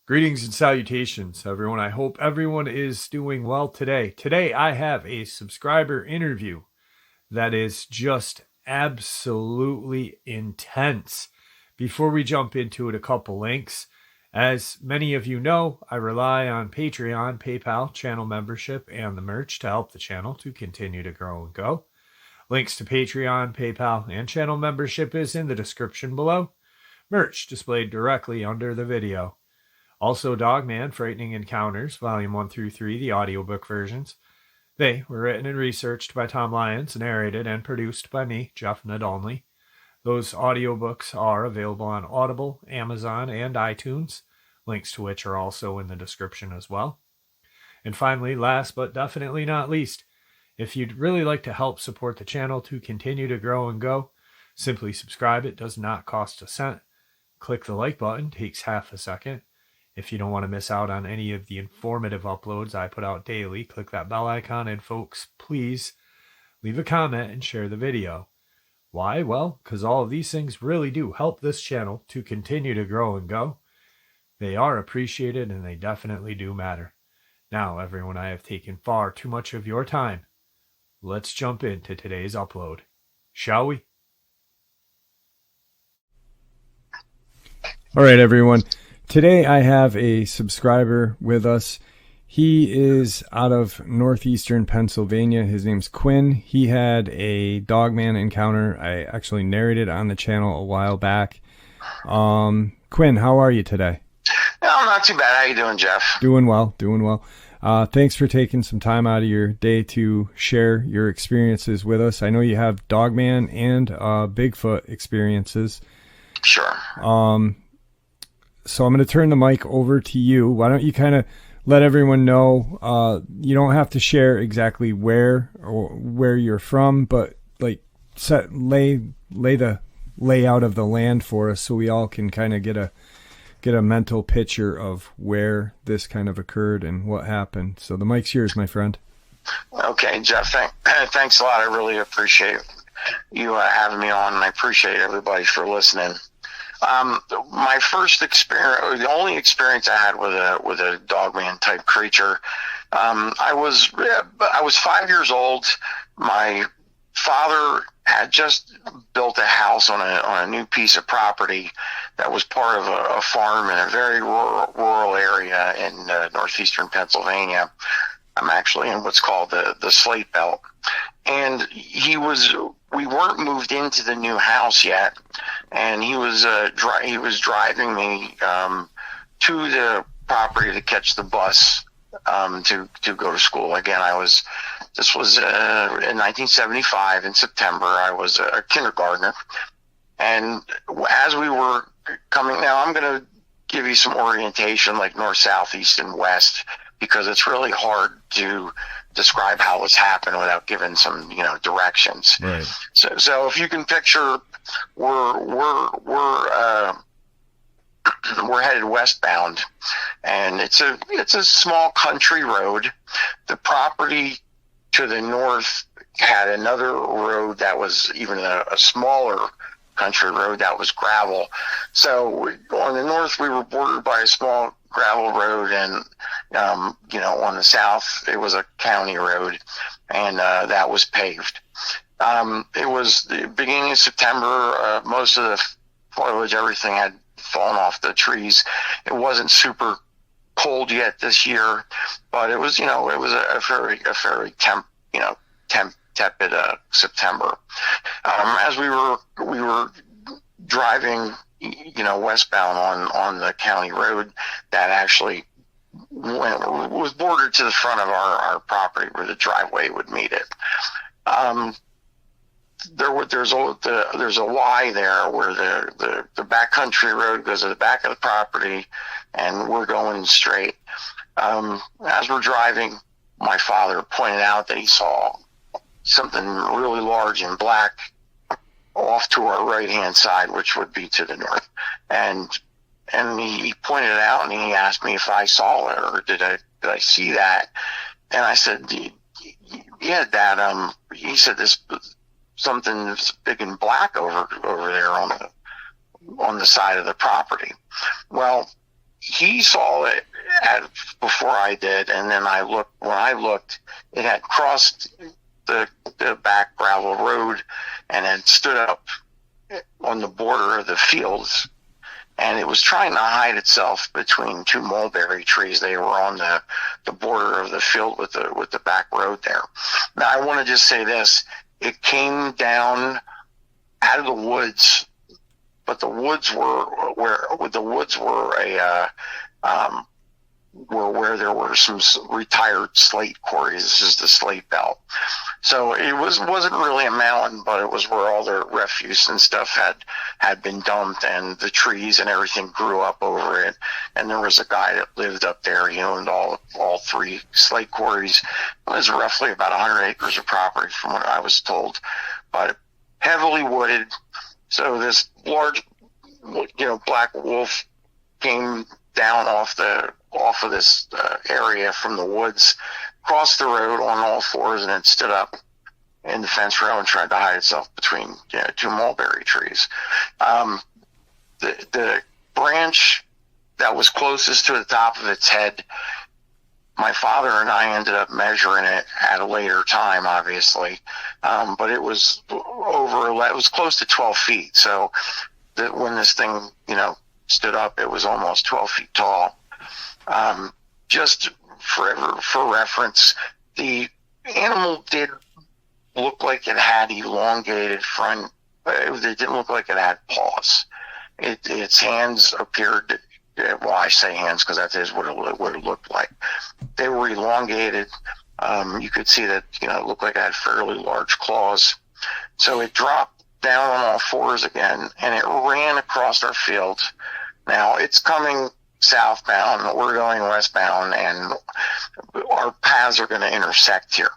Greetings and salutations, everyone. I hope everyone is doing well today. Today, I have a subscriber interview that is just absolutely intense. Before we jump into it, a couple links. As many of you know, I rely on Patreon, PayPal, channel membership, and the merch to help the channel to continue to grow and go. Links to Patreon, PayPal, and channel membership is in the description below. Merch displayed directly under the video. Also, Dogman, Frightening Encounters, Volume 1 through 3, the audiobook versions. They were written and researched by Tom Lyons, narrated and produced by me, Jeff Nadolny. Those audiobooks are available on Audible, Amazon, and iTunes, links to which are also in the description as well. And finally, last but definitely not least, if you'd really like to help support the channel to continue to grow and go, simply subscribe. It does not cost a cent. Click the like button, takes half a second. If you don't want to miss out on any of the informative uploads I put out daily, click that bell icon, and folks, please leave a comment and share the video. Why? Well, because all of these things really do help this channel to continue to grow and go. They are appreciated and they definitely do matter. Now, everyone, I have taken far too much of your time. Let's jump into today's upload, shall we? All right, everyone. Today I have a subscriber with us. He is out of northeastern Pennsylvania. His name's Quinn. He had a Dogman encounter. I actually narrated on the channel a while back. Quinn, how are you today? No, not too bad. How you doing, Jeff? Doing well, doing well. Thanks for taking some time out of your day to share your experiences with us. I know you have Dogman and Bigfoot experiences. Sure. So I'm going to turn the mic over to you. Why don't you kind of let everyone know, you don't have to share exactly where you're from, but like lay the layout of the land for us so we all can kind of get a mental picture of where this kind of occurred and what happened. So the mic's yours, my friend. Okay, Jeff, thanks a lot. I really appreciate you having me on, and I appreciate everybody for listening. My first experience, the only experience I had with a Dogman type creature, I was 5 years old. My father had just built a house on a new piece of property that was part of a farm in a very rural area in northeastern Pennsylvania. I'm actually in what's called the Slate Belt. And we weren't moved into the new house yet, and he was driving me to the property to catch the bus to go to school. Again, this was in 1975 in September. I was a kindergartner, and as we were coming, now I'm going to give you some orientation like north, south, east, and west, because it's really hard to describe how this happened without giving some, directions. Right. So if you can picture, we're headed westbound, and it's a small country road. The property to the north had another road that was even a smaller country road that was gravel. So on the north, we were bordered by a small gravel road, and on the south it was a county road, and that was paved. It was the beginning of September. Most of the foliage, everything had fallen off the trees. It wasn't super cold yet this year, but it was a very tepid September. As we were driving westbound on the county road that actually was bordered to the front of our property where the driveway would meet it. There's a Y there where the backcountry road goes to the back of the property, and we're going straight. As we're driving, my father pointed out that he saw something really large and black off to our right-hand side, which would be to the north. And he pointed it out, and he asked me if I saw it, or did I see that? And I said, yeah, Dad. He said this something that's big and black over there on the side of the property. Well, he saw it before I did, and then when I looked, it had crossed the back gravel road and had stood up on the border of the fields, and it was trying to hide itself between two mulberry trees. They were on the border of the field with the back road there. Now, I want to just say this. It came down out of the woods, but the woods were where there were some retired slate quarries. This is the slate belt. So it wasn't really a mountain, but it was where all the refuse and stuff had been dumped, and the trees and everything grew up over it. And there was a guy that lived up there. He owned all three slate quarries. It was roughly about 100 acres of property from what I was told, but heavily wooded. So this large, black wolf came down off of this area from the woods, crossed the road on all fours, and it stood up in the fence row and tried to hide itself between two mulberry trees. The branch that was closest to the top of its head, my father and I ended up measuring it at a later time, obviously, but it was it was close to 12 feet. So when this thing, stood up, it was almost 12 feet tall. Just for reference, the animal did look like it had elongated front. It didn't look like it had paws. Its hands appeared. Well, I say hands because that is what it looked like. They were elongated. You could see that it looked like it had fairly large claws. So it dropped down on all fours again, and it ran across our field. Now it's coming southbound, we're going westbound, and our paths are going to intersect here.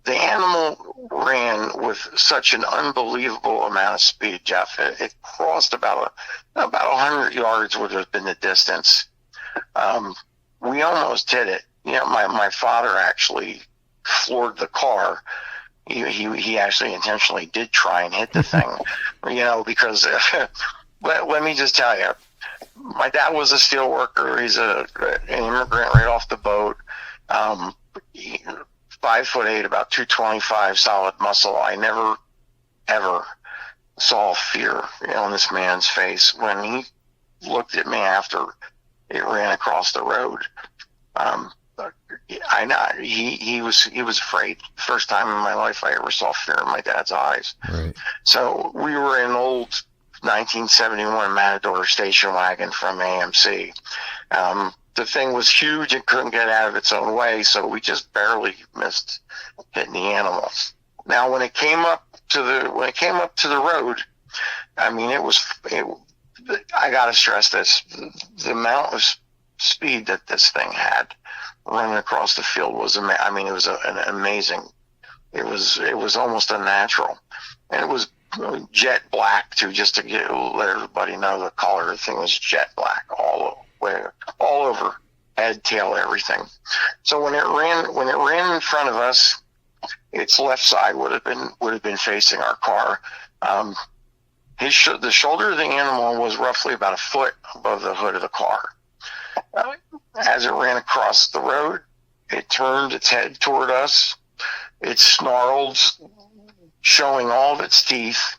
The animal ran with such an unbelievable amount of speed, Jeff. It crossed about 100 yards would have been the distance. We almost hit it. My father actually floored the car. He actually intentionally did try and hit the thing, because let me just tell you, my dad was a steel worker. He's an immigrant right off the boat. 5'8", about 225, solid muscle. I never, ever saw fear on this man's face when he looked at me after it ran across the road. I know he was afraid. First time in my life I ever saw fear in my dad's eyes. Right. So we were in old 1971 Matador station wagon from AMC. The thing was huge and couldn't get out of its own way, so we just barely missed hitting the animal. Now, when it came up to the road, I mean, I got to stress this: the amount of speed that this thing had running across the field was, it was an amazing. It was almost unnatural, and it was jet black too. Just to let everybody know, the color of the thing was jet black all over, head, tail, everything. So when it ran in front of us, its left side would have been facing our car. The shoulder of the animal was roughly about a foot above the hood of the car. As it ran across the road, it turned its head toward us. It snarled, showing all of its teeth.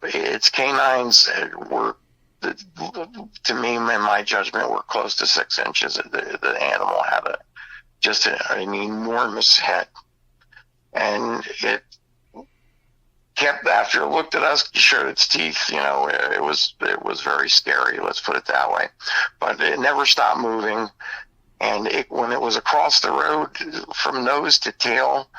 Its canines were, to me, in my judgment, were close to 6 inches. The animal had just an enormous head. And it kept, after it looked at us, showed its teeth. It was very scary, let's put it that way. But it never stopped moving. And when it was across the road, from nose to tail,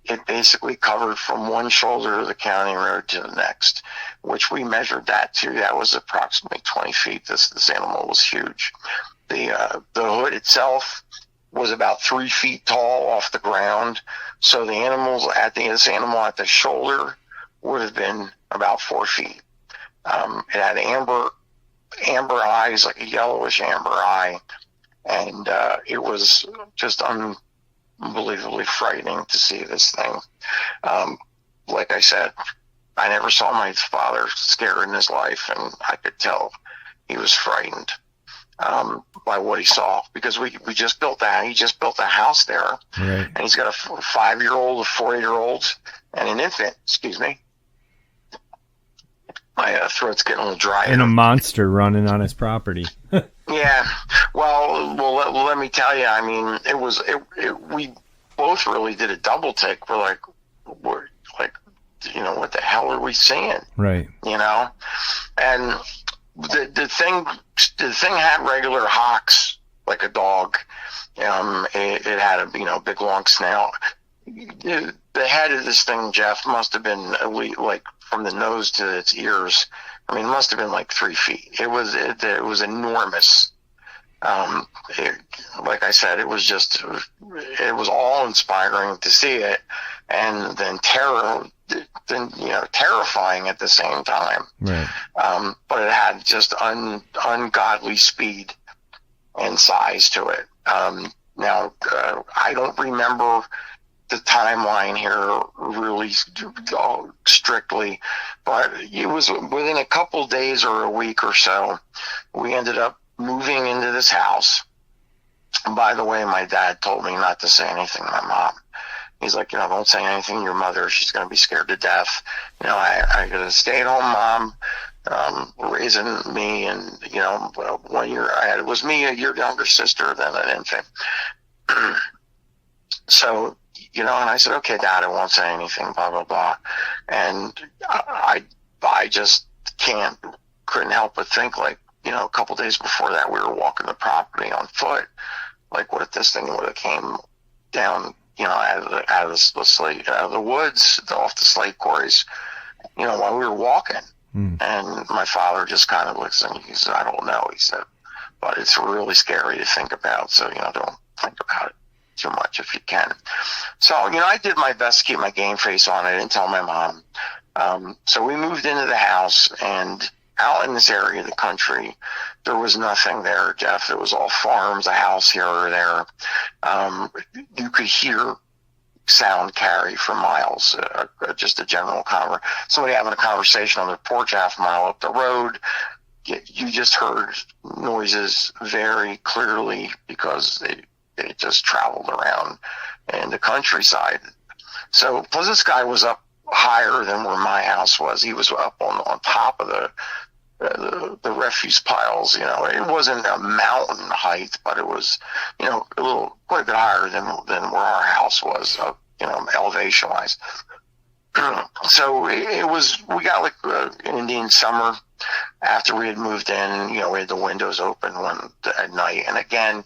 it basically covered from one shoulder of the county road to the next, which we measured that too. That was approximately 20 feet. This animal was huge. The hood itself was about 3 feet tall off the ground. So this animal at the shoulder would have been about 4 feet. It had amber eyes, like a yellowish amber eye. And it was just unbelievably frightening to see this thing. Like I said, I never saw my father scared in his life, and I could tell he was frightened by what he saw, because he just built a house there, Right. and he's got a 5-year-old, a 4-year-old, and an infant. Excuse me, my throat's getting a little dry. And a monster running on his property. Yeah, well, let me tell you. I mean, we both really did a double take. We're like, what the hell are we seeing? Right. And the thing had regular hocks like a dog. It had a big long snout. The head of this thing, Jeff, must have been like from the nose to its ears. I mean, it must have been like 3 feet. It was enormous. Like I said, it was all inspiring to see it, and then terrifying at the same time. Right. But it had just ungodly speed and size to it. Now, I don't remember the timeline here really strictly, but it was within a couple days or a week or so, we ended up moving into this house. And by the way, my dad told me not to say anything to my mom. He's like, don't say anything to your mother. She's going to be scared to death. I got a stay-at-home mom raising me, and, 1 year it was me, a year younger sister than an infant. So, and I said, okay, Dad, I won't say anything, blah, blah, blah. And I just couldn't help but think, like, a couple days before that, we were walking the property on foot. Like, what if this thing would have came down, out of the woods, off the slate quarries, while we were walking. And my father just kind of looks and he said, I don't know. He said, but it's really scary to think about. So, don't think about it too much if you can. So, I did my best to keep my game face on. I didn't tell my mom. So we moved into the house, and out in this area of the country, there was nothing there, Jeff. It was all farms, a house here or there. You could hear sound carry for miles, just a general somebody having a conversation on their porch half a mile up the road. You just heard noises very clearly because they just traveled around in the countryside. So, plus this guy was up higher than where my house was. He was up on top of the refuse piles. It wasn't a mountain height, but it was, quite a bit higher than where our house was, elevation wise. So we got like an Indian summer after we had moved in. We had the windows open at night. And again,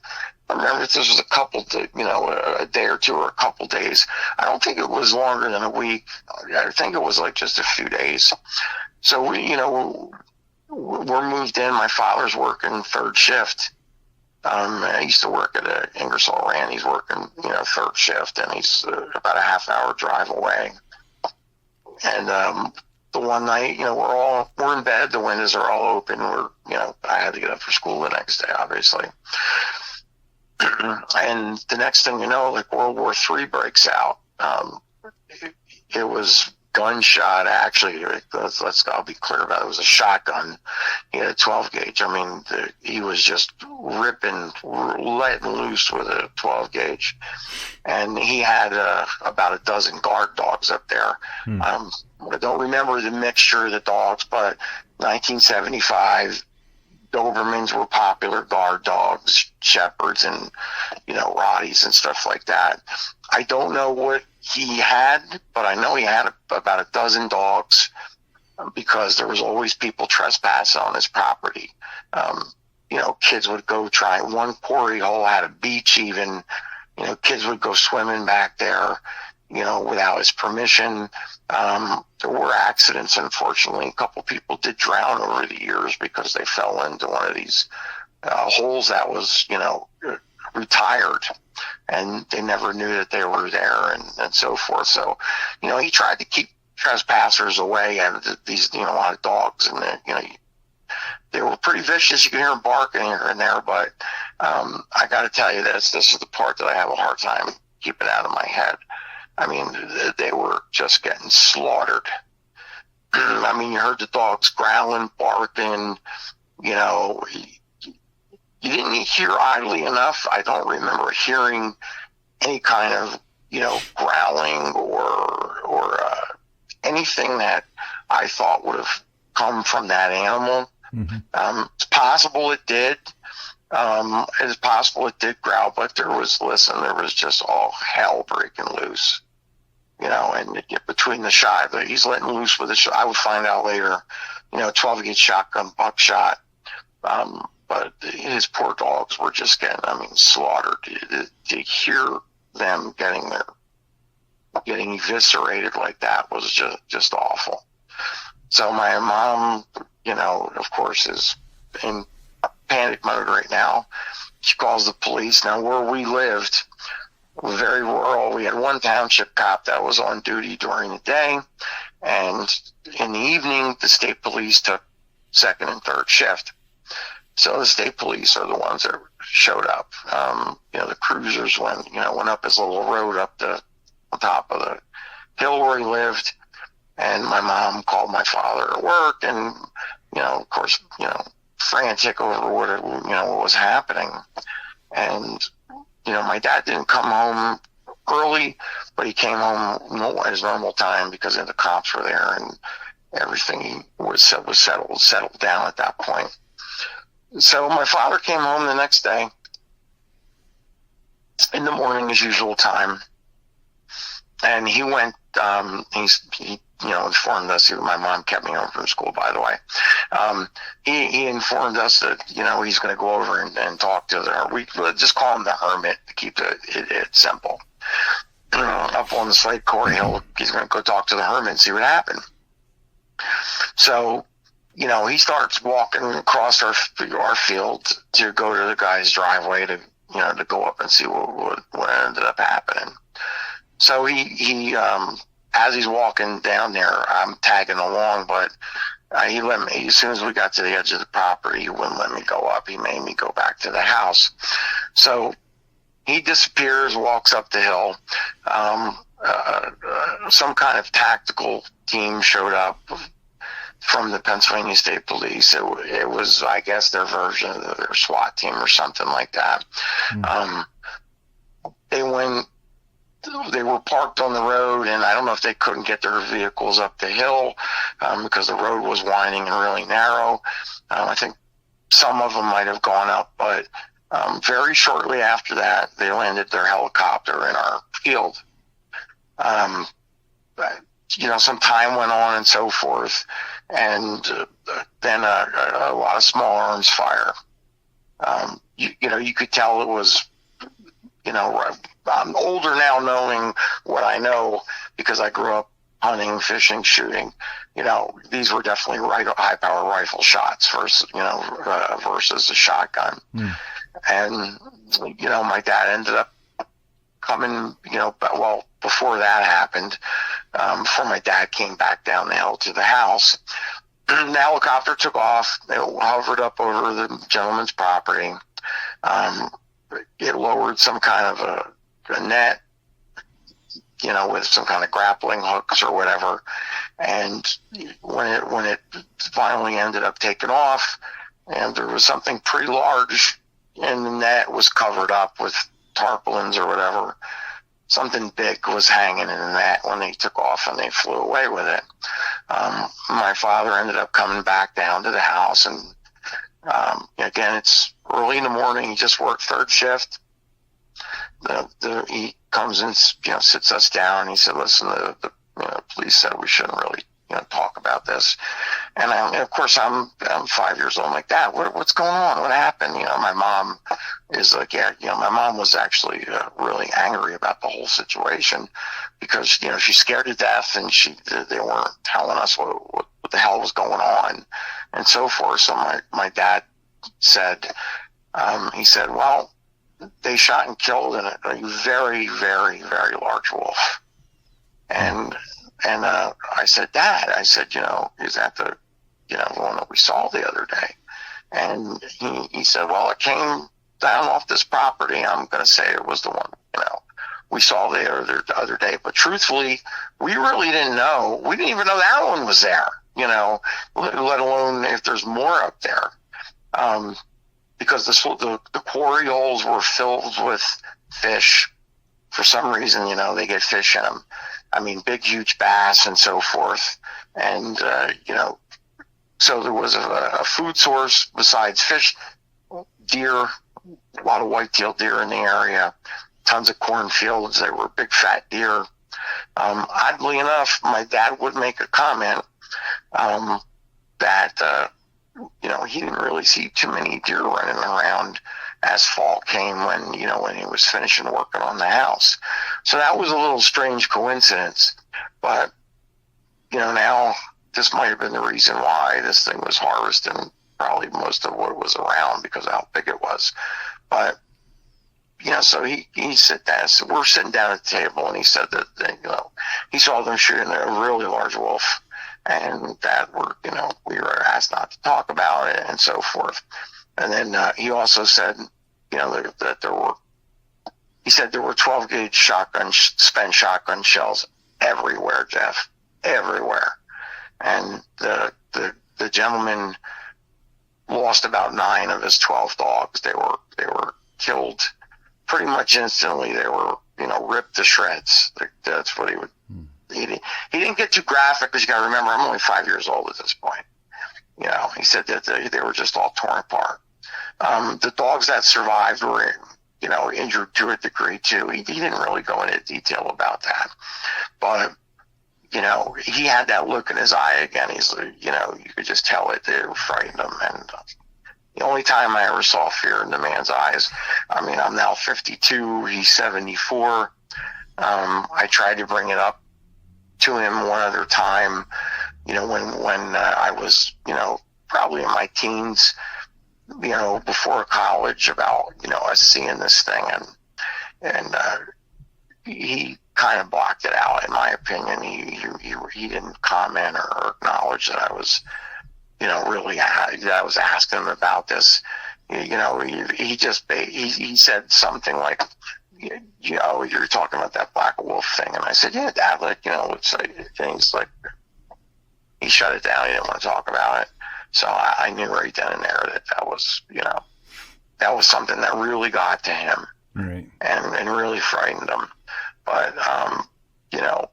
I remember if this was a day or two or a couple days. I don't think it was longer than a week. I think it was like just a few days. So we're moved in. My father's working third shift. I used to work at Ingersoll Rand. He's working, third shift, and he's about a half-hour drive away. And the one night, we're in bed. The windows are all open. I had to get up for school the next day, obviously. And the next thing you know, like World War III breaks out. It was gunshot, actually. I'll be clear about it. It was a shotgun. He had a 12 gauge. I mean, he was just letting loose with a 12 gauge. And he had about a dozen guard dogs up there. I don't remember the mixture of the dogs, but 1975, Dobermans were popular, guard dogs, shepherds, and, Rotties and stuff like that. I don't know what he had, but I know he had about a dozen dogs because there was always people trespassing on his property. Kids would go try. One quarry hole had a beach even. Kids would go swimming back there, without his permission. There were accidents, unfortunately. A couple people did drown over the years because they fell into one of these holes that was, retired, and they never knew that they were there, and so forth. So, he tried to keep trespassers away, and these, a lot of dogs, and they were pretty vicious. You can hear them barking here and there, but I got to tell you this is the part that I have a hard time keep it out of my head. I mean, they were just getting slaughtered. I mean, you heard the dogs growling, barking, you know. You didn't hear, oddly enough, I don't remember hearing any kind of, you know, growling or anything that I thought would have come from that animal. Mm-hmm. It's possible it did. It's possible it did growl, but there was just all hell breaking loose. You know, and between the shot, he's letting loose with a shot. I would find out later, you know, 12-gauge shotgun, buckshot. But his poor dogs were just getting, I mean, slaughtered. To hear them getting eviscerated like that was just awful. So my mom, you know, of course, is in panic mode right now. She calls the police. Now, where we lived, very rural. We had one township cop that was on duty during the day, and in the evening, the state police took second and third shift. So the state police are the ones that showed up. You know, the cruisers went up this little road up on top of the hill where he lived, and my mom called my father at work, and, you know, of course, you know, frantic over what was happening. And, you know, my dad didn't come home early, but he came home at his normal time because the cops were there, and everything was settled down at that point. So my father came home the next day in the morning, as usual time, and he went. He informed us. My mom kept me home from school, by the way. He informed us that, you know, he's going to go over and talk to we just call him the hermit to keep it simple. Up on the Slate Quarry Hill, he's going to go talk to the hermit and see what happened. So, you know, he starts walking across our field to go to the guy's driveway to go up and see what ended up happening. So he as he's walking down there, I'm tagging along, but he let me, as soon as we got to the edge of the property, he wouldn't let me go up. He made me go back to the house. So he disappears, walks up the hill. Some kind of tactical team showed up from the Pennsylvania State Police. It was, I guess, their version of their SWAT team or something like that. Mm. They were parked on the road, and I don't know if they couldn't get their vehicles up the hill because the road was winding and really narrow. I think some of them might have gone up, but very shortly after that, they landed their helicopter in our field. You know, some time went on and so forth, and then a lot of small arms fire. You could tell it was, you know, I'm older now knowing what I know because I grew up hunting, fishing, shooting. You know, these were definitely high-power rifle shots versus a shotgun. Mm. And, you know, my dad ended up coming, you know, well, before that happened, before my dad came back down the hill to the house, the helicopter took off. They hovered up over the gentleman's property. It lowered some kind of a net, you know, with some kind of grappling hooks or whatever. And when it finally ended up taking off, and there was something pretty large, and the net was covered up with tarpaulins or whatever. Something big was hanging in the net when they took off, and they flew away with it. My father ended up coming back down to the house, and again, it's early in the morning. He just worked third shift. He comes and, you know, sits us down. He said, "Listen, the police said we shouldn't really, you know, talk about this." And of course, I'm 5 years old. I'm like, "Dad, what's going on? What happened?" You know, my mom is like, "Yeah, you know," my mom was actually really angry about the whole situation because, you know, she's scared to death, and they weren't telling us what the hell was going on and so forth. So my dad said, he said, "Well, they shot and killed a very, very, very large wolf." And I said, "Dad," I said, "you know, is that the one that we saw the other day?" And he said, "Well, it came down off this property. I'm going to say it was the one, you know, we saw the other day. But truthfully, we really didn't know. We didn't even know that one was there, you know, let alone if there's more up there. Because the quarry holes were filled with fish. For some reason, you know, they get fish in them. I mean, big, huge bass and so forth. And, you know, so there was a food source besides fish, deer, a lot of white-tailed deer in the area, tons of cornfields. They were big, fat deer. Oddly enough, my dad would make a comment that, you know, he didn't really see too many deer running around as fall came when, you know, when he was finishing working on the house. So that was a little strange coincidence. But, you know, now this might have been the reason why this thing was harvesting probably most of what was around because of how big it was. But, you know, so he said that. So we're sitting down at the table, and he said that, you know, he saw them shooting a really large wolf, and that we were asked not to talk about it and so forth. And then he also said, you know, that there were 12 gauge spent shotgun shells everywhere, Jeff, everywhere. And the gentleman lost about 9 of his 12 dogs. They were killed pretty much instantly. They were, you know, ripped to shreds. That's what he would. He didn't get too graphic because you got to remember I'm only 5 years old at this point. You know, he said that they were just all torn apart. The dogs that survived were, you know, injured to a degree too. He didn't really go into detail about that, but, you know, he had that look in his eye again. He's, you know, you could just tell it frightened him. And the only time I ever saw fear in the man's eyes, I mean, I'm now 52, he's 74. I tried to bring it up to him one other time, you know, when I was, you know, probably in my teens, you know, before college, about, you know, us seeing this thing, and he kind of blocked it out, in my opinion. He didn't comment or acknowledge that I was, you know, really, that I was asking him about this. You know, he said something like, you know, you're talking about that black wolf thing. And I said, yeah, Dad, like, you know, it's like things like, he shut it down. He didn't want to talk about it. So I knew right then and there that was, you know, that was something that really got to him, right, and really frightened him. But, you know,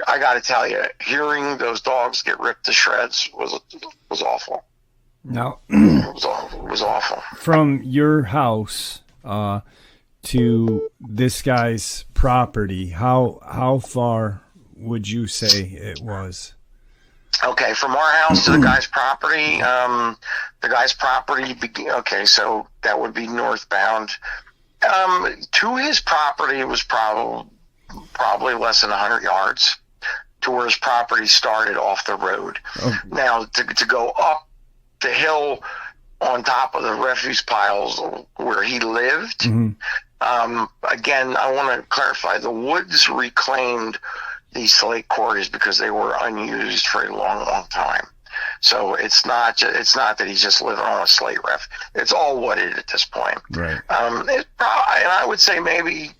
I got to tell you, hearing those dogs get ripped to shreds was awful. Now, it was awful. From your house to this guy's property, how far would you say it was? Okay, from our house to the guy's property, okay, so that would be northbound. To his property, it was probably less than 100 yards to where his property started off the road. Oh. Now, to go up the hill on top of the refuse piles where he lived, again, I want to clarify, the woods reclaimed these slate quarries because they were unused for a long, long time. So it's not that he's just living on a slate ref. It's all wooded at this point. Right. And I would say maybe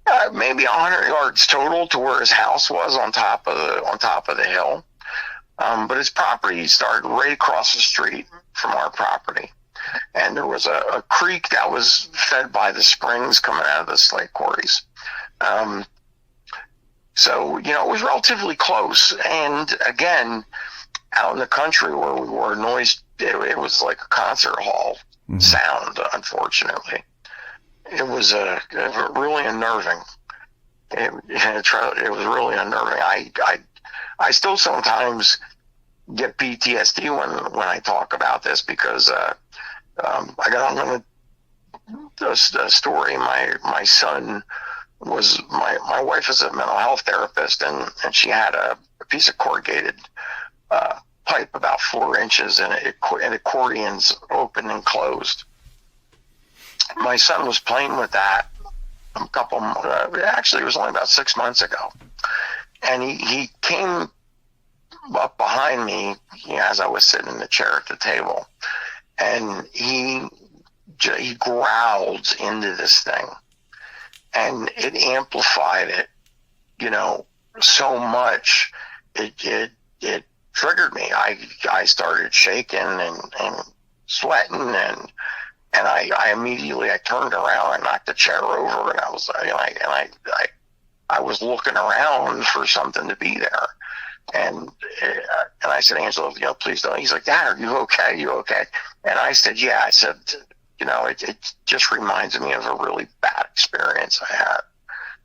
100 yards total to where his house was on top of the hill. But his property started right across the street from our property, and there was a creek that was fed by the springs coming out of the slate quarries. So, you know, it was relatively close. And again, out in the country where we were, it was like a concert hall sound, unfortunately. It was really unnerving. It was really unnerving. I still sometimes get PTSD when I talk about this because I got on the story. My son was, my wife is a mental health therapist, and she had a piece of corrugated pipe about 4 inches, and accordions open and closed. My son was playing with that actually it was only about 6 months ago, and he came up behind me, you know, as I was sitting in the chair at the table, and he growled into this thing. and it amplified it, you know, so much. It triggered me. I started shaking and sweating, and I immediately I turned around and knocked the chair over, and I was looking around for something to be there. And I said, Angela, you know, please don't. He's like, Dad, are you okay? You okay? And I said, yeah. I said, you know, it just reminds me of a really bad experience I had,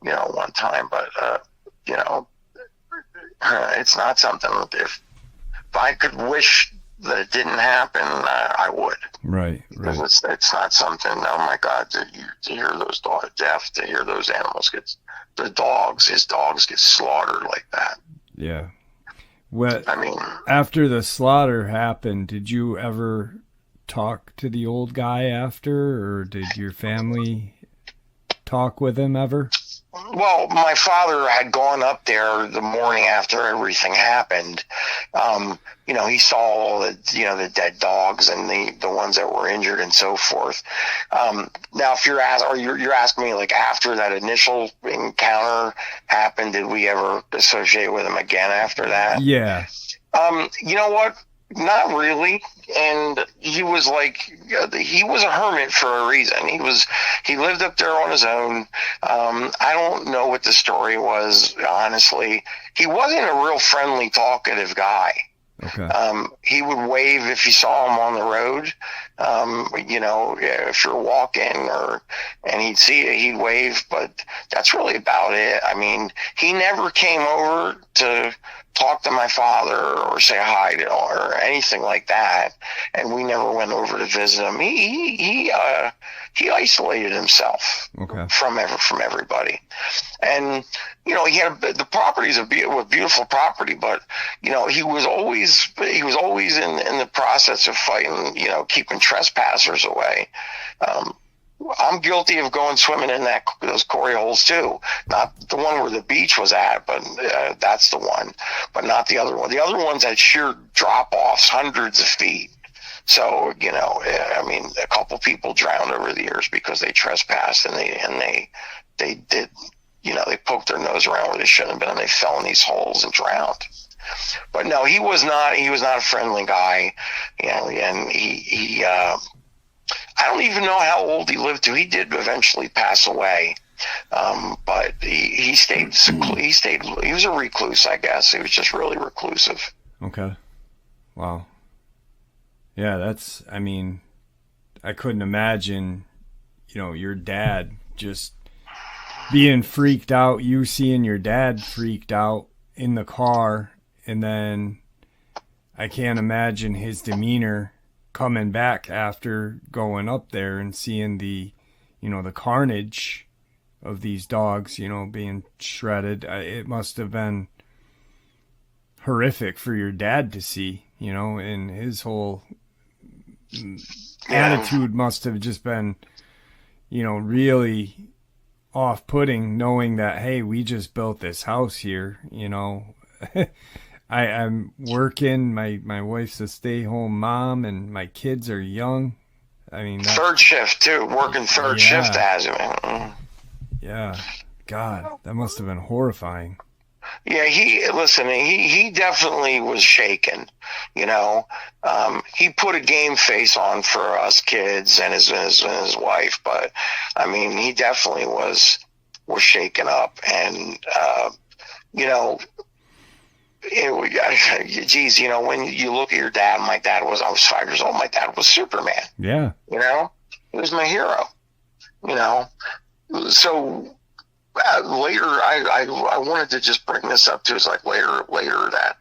you know, one time. But, you know, it's not something that if I could wish that it didn't happen, I would. Right. Because it's not something, oh my God, to hear those dogs, death, to hear those animals his dogs get slaughtered like that. Yeah. Well, I mean, after the slaughter happened, did you ever talk to the old guy after, or did your family talk with him ever? Well, my father had gone up there the morning after everything happened. You know, he saw all the, you know, the dead dogs and the ones that were injured and so forth. Now, if you're asking me, like, after that initial encounter happened, did we ever associate with him again after that? Yeah. You know what? Not really. And he was a hermit for a reason. He lived up there on his own. I don't know what the story was, honestly. He wasn't a real friendly, talkative guy. Okay. He would wave if you saw him on the road. You know, if you're walking and he'd see you, he'd wave, but that's really about it. I mean, he never came over to talk to my father or say hi to or anything like that. And we never went over to visit him. He isolated himself from everybody. And, you know, he had the property's a beautiful property, but, you know, he was always in the process of fighting, you know, keeping trespassers away. I'm guilty of going swimming in those quarry holes too. Not the one where the beach was at, but that's the one, but not the other one. The other ones had sheer drop-offs, hundreds of feet. So, you know, I mean, a couple people drowned over the years because they trespassed and they did, you know, they poked their nose around where they shouldn't have been and they fell in these holes and drowned. But no, he was not a friendly guy, you know, and he I don't even know how old he lived to. He did eventually pass away. But he stayed, he was a recluse, I guess. He was just really reclusive. Okay. Wow. Yeah, I mean, I couldn't imagine, you know, your dad just being freaked out, you seeing your dad freaked out in the car, and then I can't imagine his demeanor coming back after going up there and seeing the, you know, the carnage of these dogs, you know, being shredded. It must have been horrific for your dad to see, you know, and his whole attitude must have just been, you know, really off-putting, knowing that, hey, we just built this house here, you know. I'm working. My wife's a stay-home mom, and my kids are young. I mean, third shift too. Working third shift has him. Yeah, God, that must have been horrifying. Yeah, he definitely was shaken. You know, he put a game face on for us kids and his wife, but I mean, he definitely was shaken up, and you know. Geez, you know, when you look at your dad, I was 5 years old. My dad was Superman. Yeah. You know, he was my hero. You know, so later, I wanted to just bring this up too. It's like later that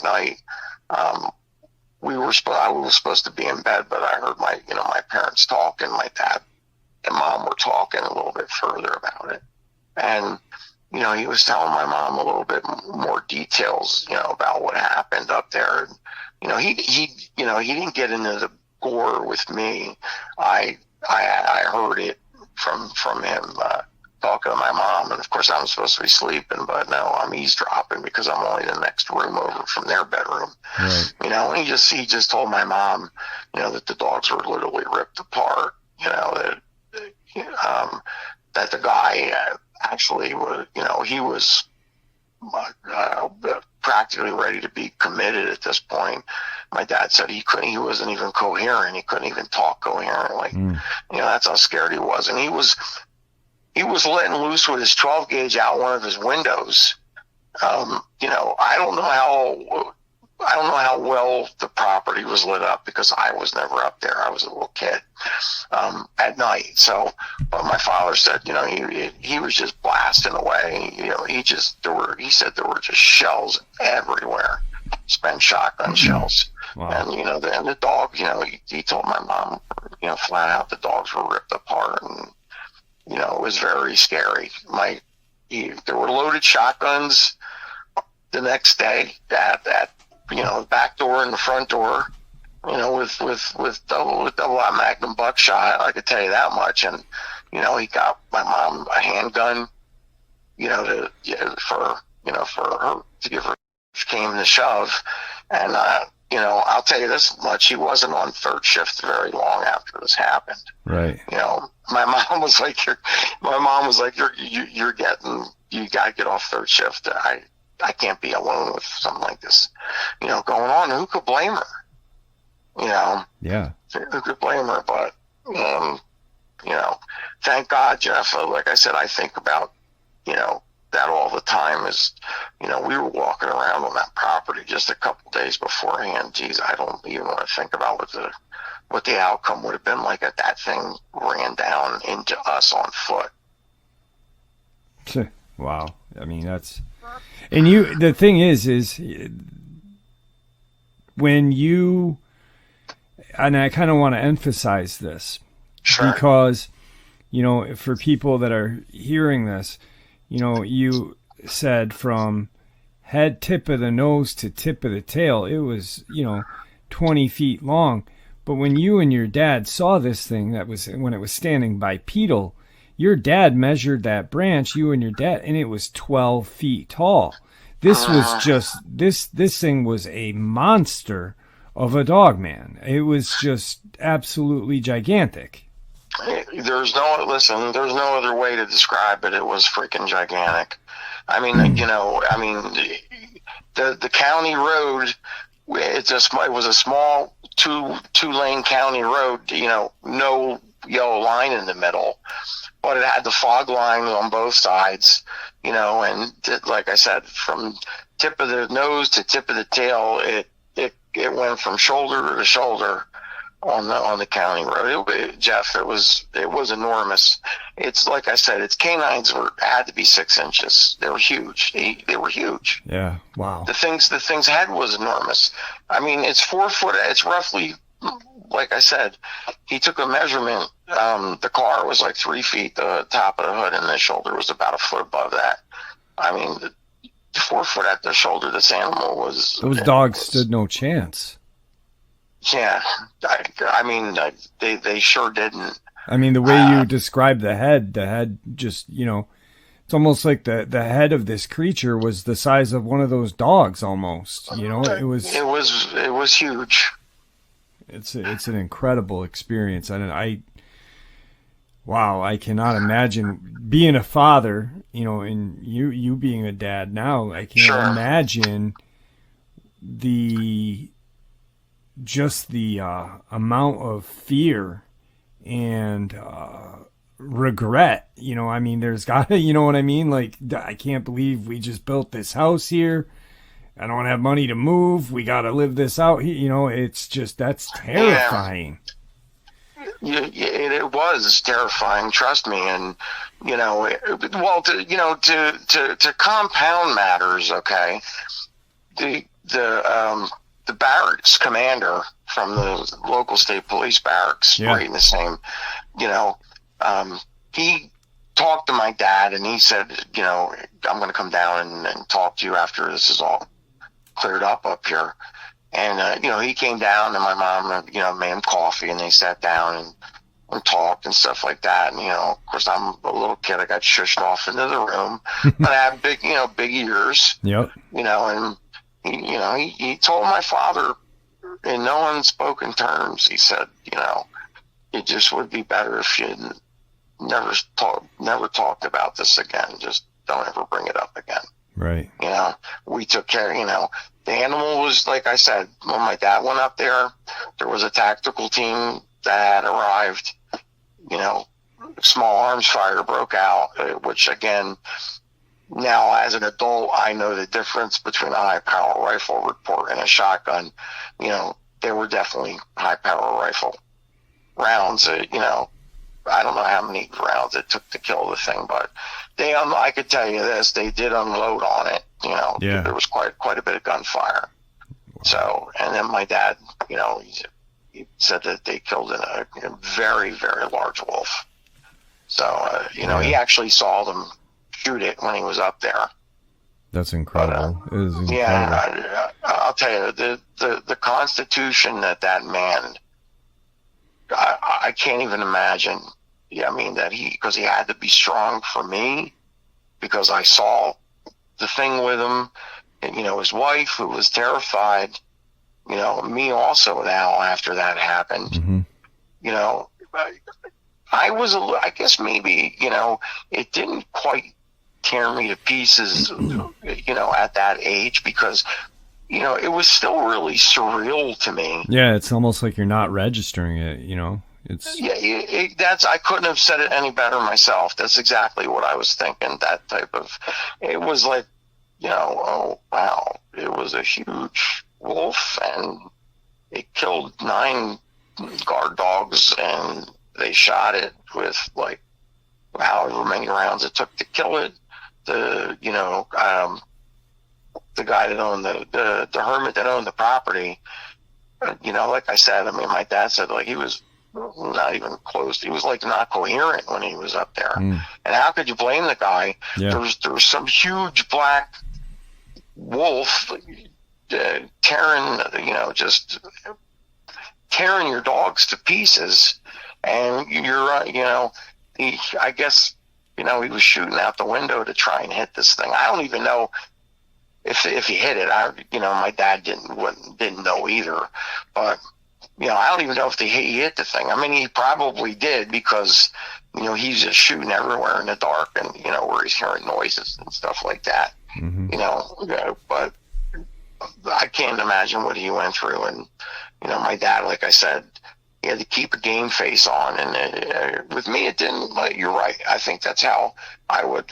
night, I was supposed to be in bed, but I heard my parents talk, and my dad and mom were talking a little bit further about it, and. You know, he was telling my mom a little bit more details, you know, about what happened up there. And, you know, he didn't get into the gore with me. I heard it from him talking to my mom, and of course I'm supposed to be sleeping, but no, I'm eavesdropping because I'm only the next room over from their bedroom. Right. You know, and he just told my mom, you know, that the dogs were literally ripped apart. You know that. that the guy actually was, he was practically ready to be committed at this point. My dad said he wasn't even coherent. He couldn't even talk coherently. That's how scared he was. And he was letting loose with his 12 gauge out one of his windows. I don't know how well the property was lit up because I was never up there. I was a little kid at night. So, but my father said, he was just blasting away. He said there were just shells everywhere, spent shotgun shells. Wow. And the dog, he told my mom, flat out the dogs were ripped apart, and it was very scary. There were loaded shotguns the next day at the back door and the front door, with double Magnum buckshot. I could tell you that much. And he got my mom a handgun, for her to give her came to shove. And I'll tell you this much: he wasn't on third shift very long after this happened. Right. My mom was like, you got to get off third shift. I can't be alone with something like this, going on. Who could blame her? Yeah. Who could blame her? But, thank God, Jeff. Like I said, I think about, that all the time is, we were walking around on that property just a couple days beforehand. Geez, I don't even want to think about what the outcome would have been like if that thing ran down into us on foot. Wow. I mean, and the thing is when you, and I kind of want to emphasize this, sure, because, for people that are hearing this, you said from head tip of the nose to tip of the tail, it was, 20 feet long. But when you and your dad saw this thing, that was when it was standing bipedal, your dad measured that branch, you and your dad, and it was 12 feet tall. This was just, this thing was a monster of a Dogman. It was just absolutely gigantic. There's no other way to describe it. It was freaking gigantic. I mean, the county road, it was a small two-lane county road, no yellow line in the middle, but it had the fog line on both sides, and like I said, from tip of the nose to tip of the tail, it went from shoulder to shoulder on the county road. Jeff, it was enormous. It's like I said, its canines had to be 6 inches. They were huge. They were huge. Yeah. Wow. The thing's head was enormous. I mean, it's 4 foot. It's roughly, like I said, he took a measurement. The car was like 3 feet. The top of the hood and the shoulder was about a foot above that. I mean, 4 foot at the shoulder. This animal was. Those dogs stood no chance. Yeah, I mean, they sure didn't. I mean, the way you described the head just, it's almost like the head of this creature was the size of one of those dogs almost, It was huge. It's an incredible experience. Wow, I cannot imagine being a father, and you being a dad now. I can't imagine the amount of fear and regret. I mean, there's gotta, you know what I mean? Like, I can't believe we just built this house here. I don't have money to move. We got to live this out. It's just, that's terrifying. Yeah. It was terrifying. Trust me. And, to compound matters. Okay. The barracks commander from the local state police barracks, right in the same, he talked to my dad and he said, I'm going to come down and talk to you after this is all cleared up here. And, he came down and my mom, made him coffee and they sat down and talked and stuff like that. And, of course, I'm a little kid. I got shushed off into the room, but I have big ears, Yep. And he told my father in no unspoken terms, he said, it just would be better if you never talked about this again. Just don't ever bring it up again. Right. You know, we took care, you know, the animal was, like I said, when my dad went up there was a tactical team that arrived, you know, small arms fire broke out, which again, now as an adult, I know the difference between a high power rifle report and a shotgun. You know, they were definitely high power rifle rounds. You know, I don't know how many rounds it took to kill the thing, but I could tell you this, they did unload on it. You know, there was quite a bit of gunfire. Wow. So, and then my dad, you know, he said that they killed a very, very large wolf. So, you know, he actually saw them shoot it when he was up there. That's incredible. It is incredible. Yeah, I'll tell you, the constitution that man, I can't even imagine. Yeah, I mean, because he had to be strong for me, because I saw the thing with him, and, you know, his wife, who was terrified, you know, me also now after that happened, mm-hmm. you know, I guess maybe, you know, it didn't quite tear me to pieces, you know, at that age, because, you know, it was still really surreal to me. Yeah, it's almost like you're not registering it, you know. It's I couldn't have said it any better myself. That's exactly what I was thinking. That type of, it was like, you know, oh wow, it was a huge wolf, and it killed 9 guard dogs, and they shot it with like however many rounds it took to kill it. The guy that owned the hermit that owned the property, you know, like I said, I mean, my dad said, like, he was not even close. He was like not coherent when he was up there. And how could you blame the guy? Yeah. There was some huge black wolf tearing, you know, just tearing your dogs to pieces, and you're, you know, I guess, you know, he was shooting out the window to try and hit this thing. I don't even know if he hit it. You know, my dad didn't know either, but, you know, I don't even know if he hit the thing. I mean, he probably did, because, you know, he's just shooting everywhere in the dark, and, you know, where he's hearing noises and stuff like that. mm-hmm. You know, but I can't imagine what he went through. And, you know, my dad, like I said, he had to keep a game face on, and with me, it didn't. Like, you're right. I think that's how I would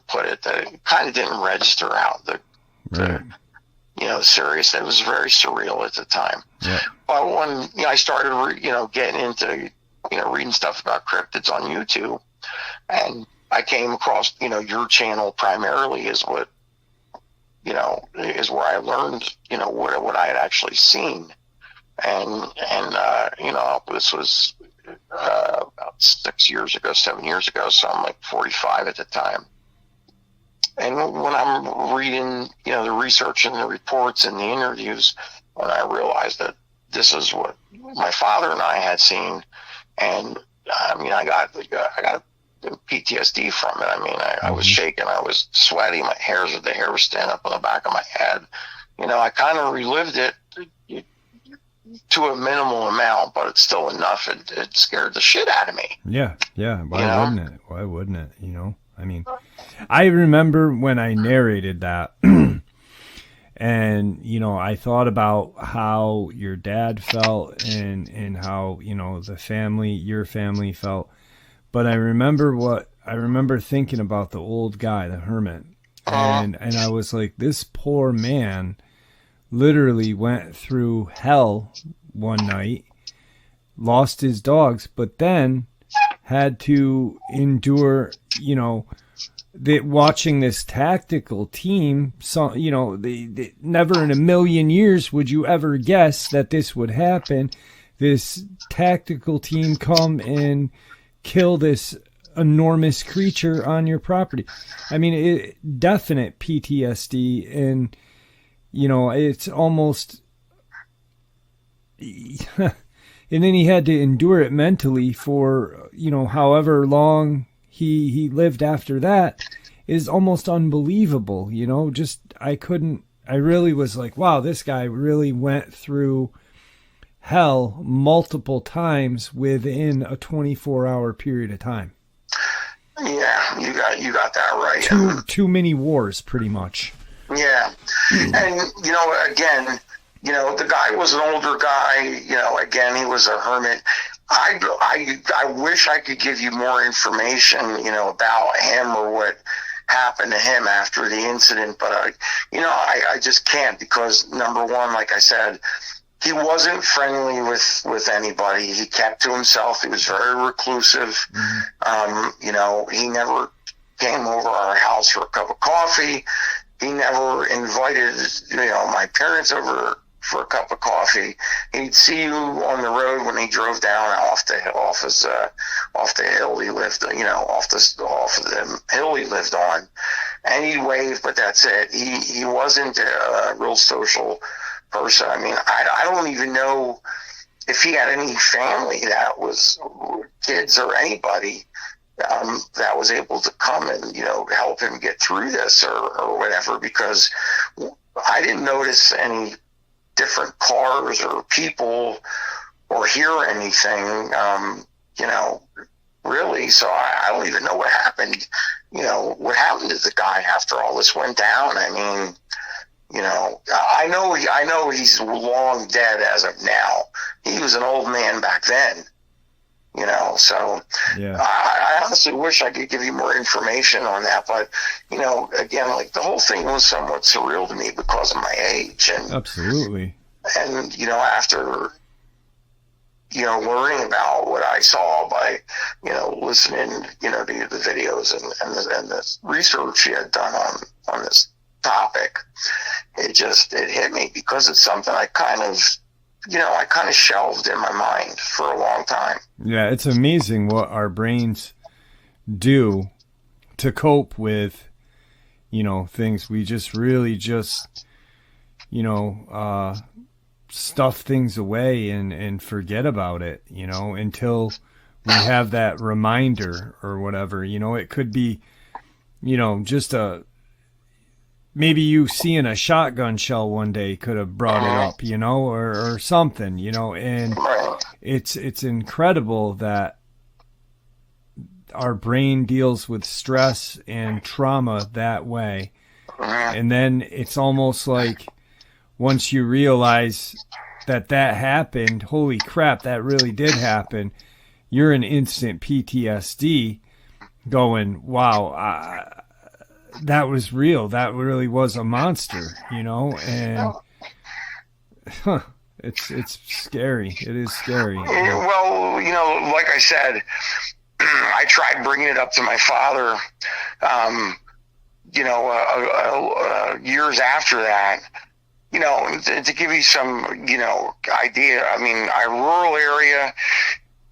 put it. That it kind of didn't register out the you know, serious. It was very surreal at the time. Yeah. But when, you know, I started, you know, getting into, you know, reading stuff about cryptids on YouTube, and I came across, you know, your channel primarily is what, you know, is where I learned, you know, what I had actually seen. And you know, this was about 7 years ago, so I'm like 45 at the time. And when I'm reading, you know, the research and the reports and the interviews, when I realized that this is what my father and I had seen, and I mean, I got PTSD from it. I mean, I was shaking, I was sweaty, the hair was standing up on the back of my head. You know, I kind of relived it to a minimal amount, but it's still enough. It scared the shit out of me. Yeah. Why wouldn't it? You know, I mean, I remember when I narrated that, and, you know, I thought about how your dad felt, and how, you know, your family felt. But I remember thinking about the old guy, the hermit, and I was like, this poor man literally went through hell one night, lost his dogs, but then had to endure, you know, watching this tactical team. So, you know, they never in a million years would you ever guess that this would happen. This tactical team come and kill this enormous creature on your property. I mean, definite PTSD, and, you know, it's almost, and then he had to endure it mentally for, you know, however long he lived after that is almost unbelievable. You know, just, I really was like, wow, this guy really went through hell multiple times within a 24-hour period of time. Yeah, you got that right. Too many wars, pretty much. Yeah, and again, the guy was an older guy. Again, he was a hermit. I wish I could give you more information, about him or what happened to him after the incident, but I just can't, because number one, like I said, he wasn't friendly with anybody. He kept to himself. He was very reclusive. He never came over our house for a cup of coffee. He never invited, my parents over for a cup of coffee. He'd see you on the road when he drove down off the hill he lived, off the hill he lived on, and he'd wave, but that's it. He wasn't a real social person. I mean, I don't even know if he had any family that was kids or anybody that was able to come and help him get through this or whatever, because I didn't notice any different cars or people or hear anything, really. So I don't even know what happened. What happened to the guy after all this went down. I mean, I know he's long dead as of now. He was an old man back then. So yeah. I honestly wish I could give you more information on that, but again, like, the whole thing was somewhat surreal to me because of my age, and absolutely. And after learning about what I saw by listening to the videos and the research he had done on this topic, it hit me, because it's something I kind of shelved in my mind for a long time. Yeah, it's amazing what our brains do to cope with, things. We just really stuff things away and forget about it, until we have that reminder or whatever. It could be, just maybe you seeing a shotgun shell one day could have brought it up, or something, and it's incredible that our brain deals with stress and trauma that way. And then it's almost like, once you realize that happened, holy crap, that really did happen, you're in instant PTSD going, wow, that was real. That really was a monster, and it's scary. It is scary. Well, like I said, I tried bringing it up to my father, years after that, to give you some, idea. I mean, our rural area,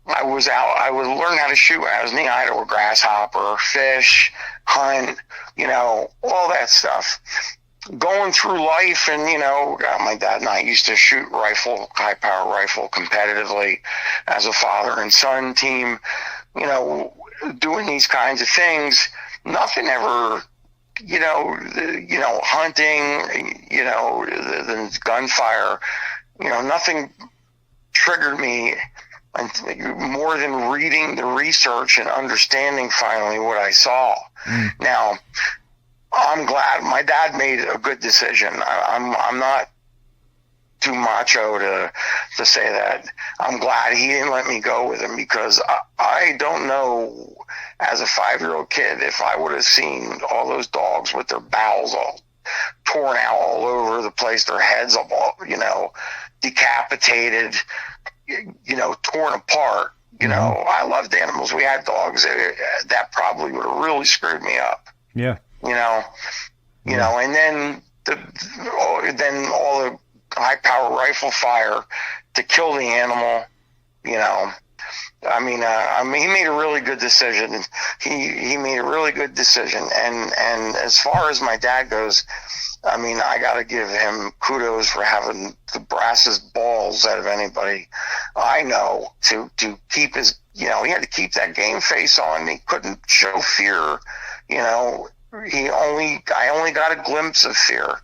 I would learn how to shoot when I was knee high to a grasshopper, fish, hunt, all that stuff. Going through life, and, my dad and I used to shoot high power rifle competitively as a father and son team, doing these kinds of things. Nothing ever, hunting, the gunfire, nothing triggered me more than reading the research and understanding finally what I saw. Now, I'm glad my dad made a good decision. I'm not too macho to say that. I'm glad he didn't let me go with him, because I don't know, as a 5-year-old kid, if I would have seen all those dogs with their bowels all torn out all over the place, their heads all, decapitated, torn apart. I loved animals. We had dogs. That probably would have really screwed me up. Yeah. And then all the high power rifle fire to kill the animal, I mean, he made a really good decision. He made a really good decision. And as far as my dad goes, I mean, I got to give him kudos for having the brassest balls out of anybody I know to keep his, he had to keep that game face on. He couldn't show fear. I only got a glimpse of fear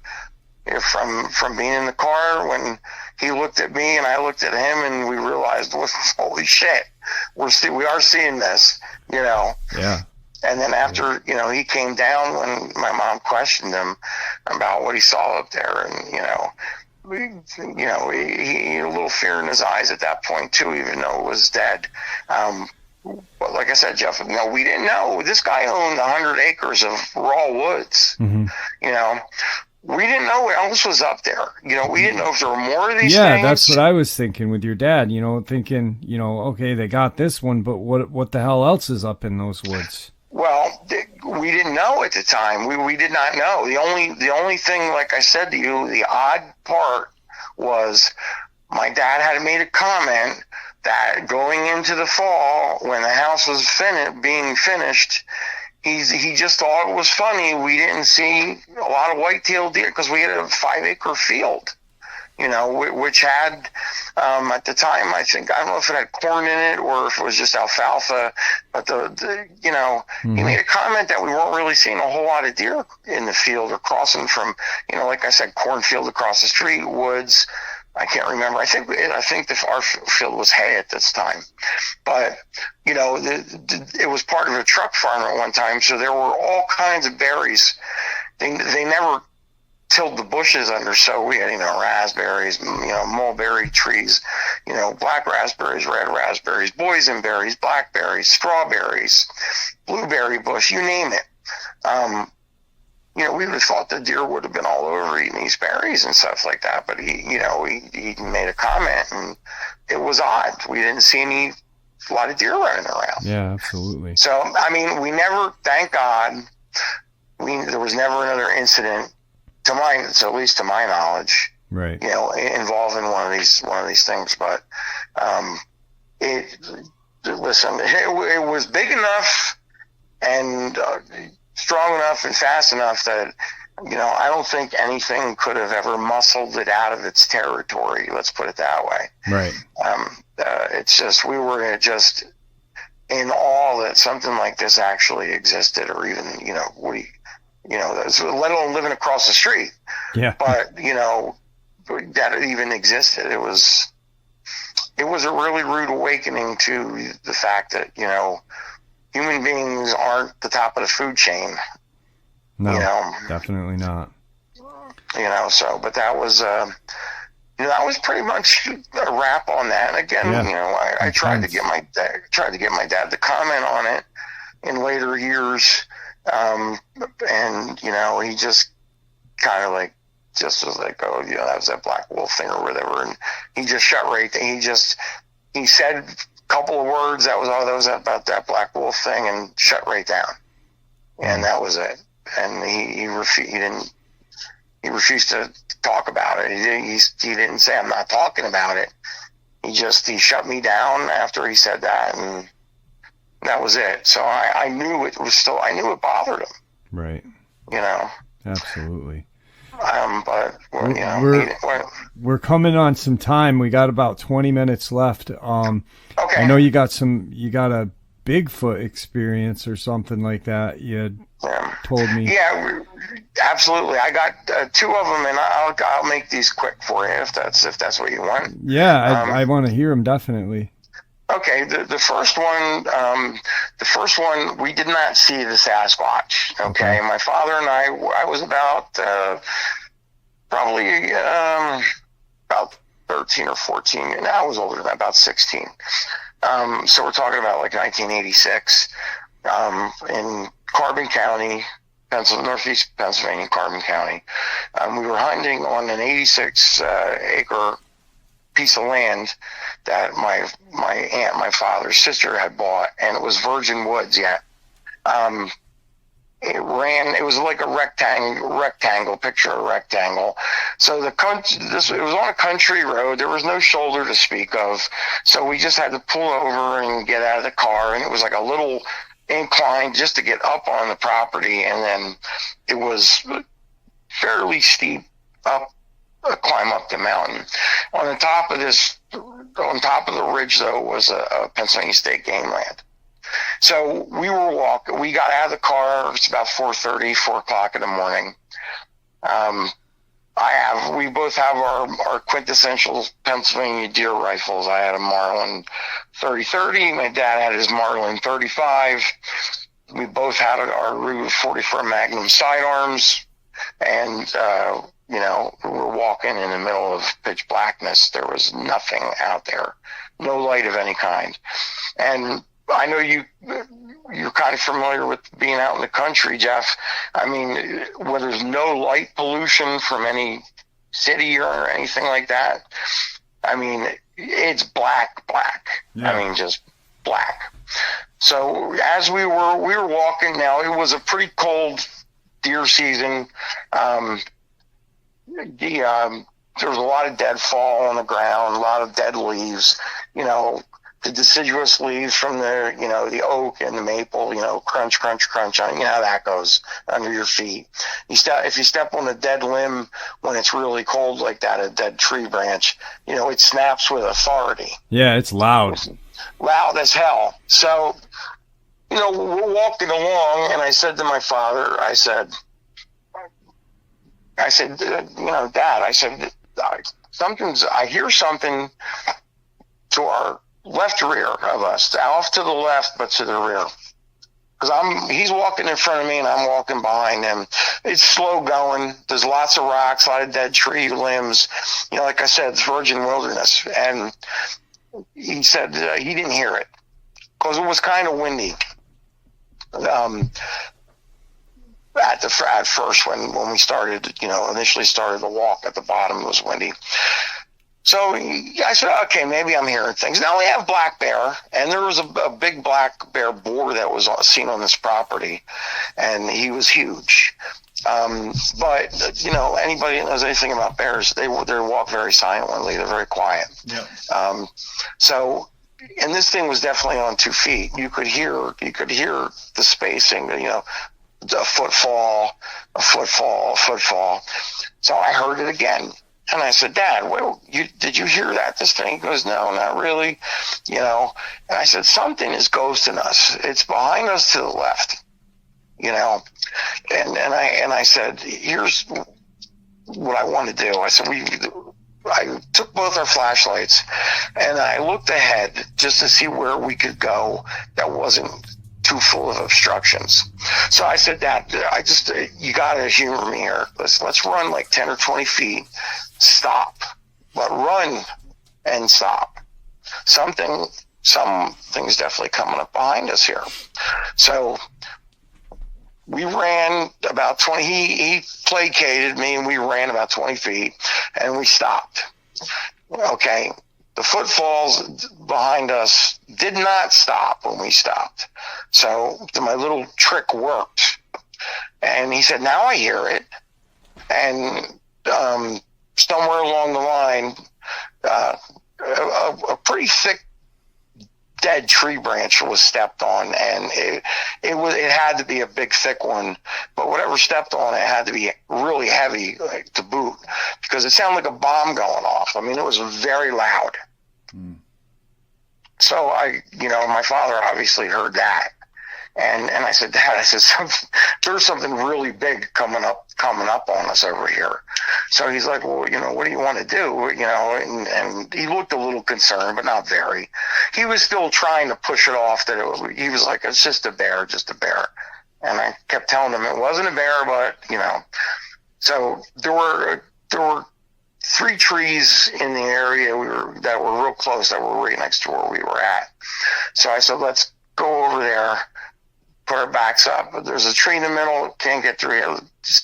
from being in the car when he looked at me and I looked at him, and we realized, holy shit, we are seeing this, Yeah. And then after, you know, he came down when my mom questioned him about what he saw up there, and he had a little fear in his eyes at that point too, even though it was dead. But like I said, Jeff, you know, we didn't know this guy owned 100 acres of raw woods. Mm-hmm. You know, we didn't know what else was up there. You know, we didn't know if there were more of these things. Yeah, that's what I was thinking with your dad, you know, thinking, you know, okay, they got this one, but what the hell else is up in those woods? Well, we didn't know at the time. We did not know. The only thing, like I said to you, the odd part was my dad had made a comment that going into the fall, when the house was being finished, he just thought it was funny we didn't see a lot of white-tailed deer, because we had a 5-acre field, you know, which had, at the time, I don't know if it had corn in it or if it was just alfalfa, but he made a comment that we weren't really seeing a whole lot of deer in the field, or crossing from, you know, like I said, cornfield across the street, woods. I can't remember. I think our field was hay at this time, but you know, it was part of a truck farm at one time, so there were all kinds of berries. They never tilled the bushes under, so we had, you know, raspberries, you know, mulberry trees, you know, black raspberries, red raspberries, boysenberries, blackberries, strawberries, blueberry bush, you name it. You know, we would have thought the deer would have been all over eating these berries and stuff like that. But he made a comment, and it was odd. We didn't see a lot of deer running around. Yeah, absolutely. So, I mean, we never, thank God, there was never another incident, at least to my knowledge, right, you know, involving one of these things. But it was big enough and strong enough and fast enough that, you know, I don't think anything could have ever muscled it out of its territory. Let's put it that way. Right. It's just, we were just in awe that something like this actually existed, or even, you know, let alone living across the street. Yeah. But, you know, that it even existed. It was a really rude awakening to the fact that, you know, human beings aren't the top of the food chain. No, you know? Definitely not. You know, so, but that was, that was pretty much a wrap on that. And again, you know, I tried to get my dad to comment on it in later years. And, you know, he just kind of like, just was like, oh, you know, that was that black wolf thing or whatever. And he just shut right there. He said couple of words, that was about that black wolf thing, and shut right down, and that was it. And he refused to talk about it. He didn't say, I'm not talking about it. He shut me down after he said that, and that was it. So I knew it bothered him. Right. You know. Absolutely. But you know, we're coming on some time. We got about 20 minutes left. Okay. I know you got a Bigfoot experience or something like that. You had told me. Yeah, absolutely. I got 2 of them, and I'll make these quick for you if that's what you want. Yeah, I want to hear them definitely. Okay, the first one, we did not see the Sasquatch. Okay, my father and I was about probably about 13 or 14. And I was older than that, about 16. So we're talking about like 1986 in Carbon County, northeast Pennsylvania, Carbon County. We were hunting on an 86 acre piece of land that my aunt, my father's sister, had bought, and it was virgin woods yet. It was like a rectangle, picture a rectangle. So it was on a country road. There was no shoulder to speak of. So we just had to pull over and get out of the car, and it was like a little incline just to get up on the property, and then it was fairly steep climb up the mountain. On the top of the ridge, though, was a Pennsylvania state game land. So we got out of the car. It's about 4 o'clock in the morning. We both have our quintessential Pennsylvania deer rifles. I had a Marlin 30-30. My dad had his Marlin 35. we both had our Ruger 44 Magnum sidearms, and you know, we were walking in the middle of pitch blackness. There was nothing out there, no light of any kind. And I know you're kind of familiar with being out in the country, Jeff. I mean, where there's no light pollution from any city or anything like that. I mean, it's black. Yeah. I mean, just black. So as we were walking, now it was a pretty cold deer season. There was a lot of deadfall on the ground, a lot of dead leaves, you know, the deciduous leaves from the, you know, the oak and the maple, you know, crunch, crunch, crunch. You know how that goes under your feet. If you step on a dead limb when it's really cold like that, a dead tree branch, you know, it snaps with authority. Yeah, it's loud. It's loud as hell. So, you know, we're walking along, and I said to my father, I said, you know, Dad, I said, I hear something to our left rear of us, off to the left, but to the rear. Because he's walking in front of me and I'm walking behind him. It's slow going. There's lots of rocks, a lot of dead tree limbs. You know, like I said, it's virgin wilderness. And he said he didn't hear it because it was kind of windy. At first when we started, you know, initially started the walk at the bottom, it was windy. So I said, okay, maybe I'm hearing things. Now we have black bear, and there was a big black bear boar that was seen on this property, and he was huge. But, you know, anybody that knows anything about bears, they walk very silently. They're very quiet. Yeah. And this thing was definitely on 2 feet. You could hear the spacing, you know, a footfall. So I heard it again. And I said, Dad, did you hear that? This thing? He goes, no, not really. You know, and I said, something is ghosting us. It's behind us to the left, you know. And I said, here's what I want to do. I said, I took both our flashlights and I looked ahead just to see where we could go that wasn't too full of obstructions. So I said, Dad, you got to humor me here. Let's run like 10 or 20 feet, stop, but run and stop. Something's definitely coming up behind us here. So we ran about 20, he placated me and we ran about 20 feet and we stopped. Okay. The footfalls behind us did not stop when we stopped. So my little trick worked. And he said, now I hear it. And somewhere along the line, a pretty thick dead tree branch was stepped on, and it had to be a big thick one, but whatever stepped on it had to be really heavy, like, to boot, because it sounded like a bomb going off. I mean, it was very loud. So my father obviously heard that, and I said, Dad, there's something really big coming up on us over here. So he's like, well, you know, what do you want to do? You know, and he looked a little concerned, but not very. He was still trying to push it off he was like, it's just a bear. And I kept telling him it wasn't a bear, but, you know. So there were 3 trees in the area that were real close, that were right next to where we were at. So I said, let's go over there, put our backs up. There's a tree in the middle, can't get through here.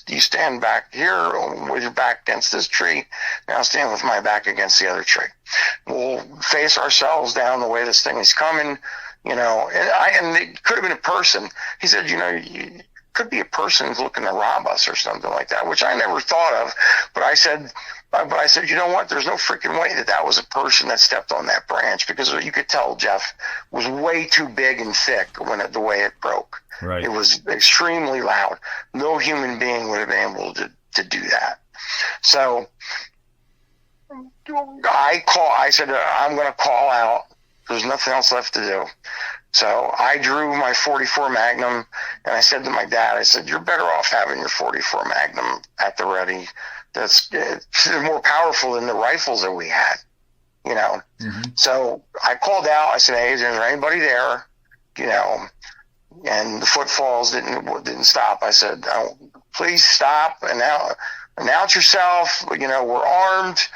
You stand back here with your back against this tree. Now stand with my back against the other tree. We'll face ourselves down the way this thing is coming, you know. And it could have been a person. He said, you know, it could be a person who's looking to rob us or something like that, which I never thought of. But I said, you know what? There's no freaking way that was a person that stepped on that branch, because you could tell, Jeff, was way too big and thick the way it broke. Right. It was extremely loud. No human being would have been able to do that. So I said, I'm going to call out. There's nothing else left to do. So I drew my 44 Magnum, and I said to my dad, I said, you're better off having your 44 Magnum at the ready. It's more powerful than the rifles that we had, you know. Mm-hmm. So I called out. I said, hey, is there anybody there? You know, and the footfalls didn't stop. I said, oh, please stop and now announce yourself. You know, we're armed.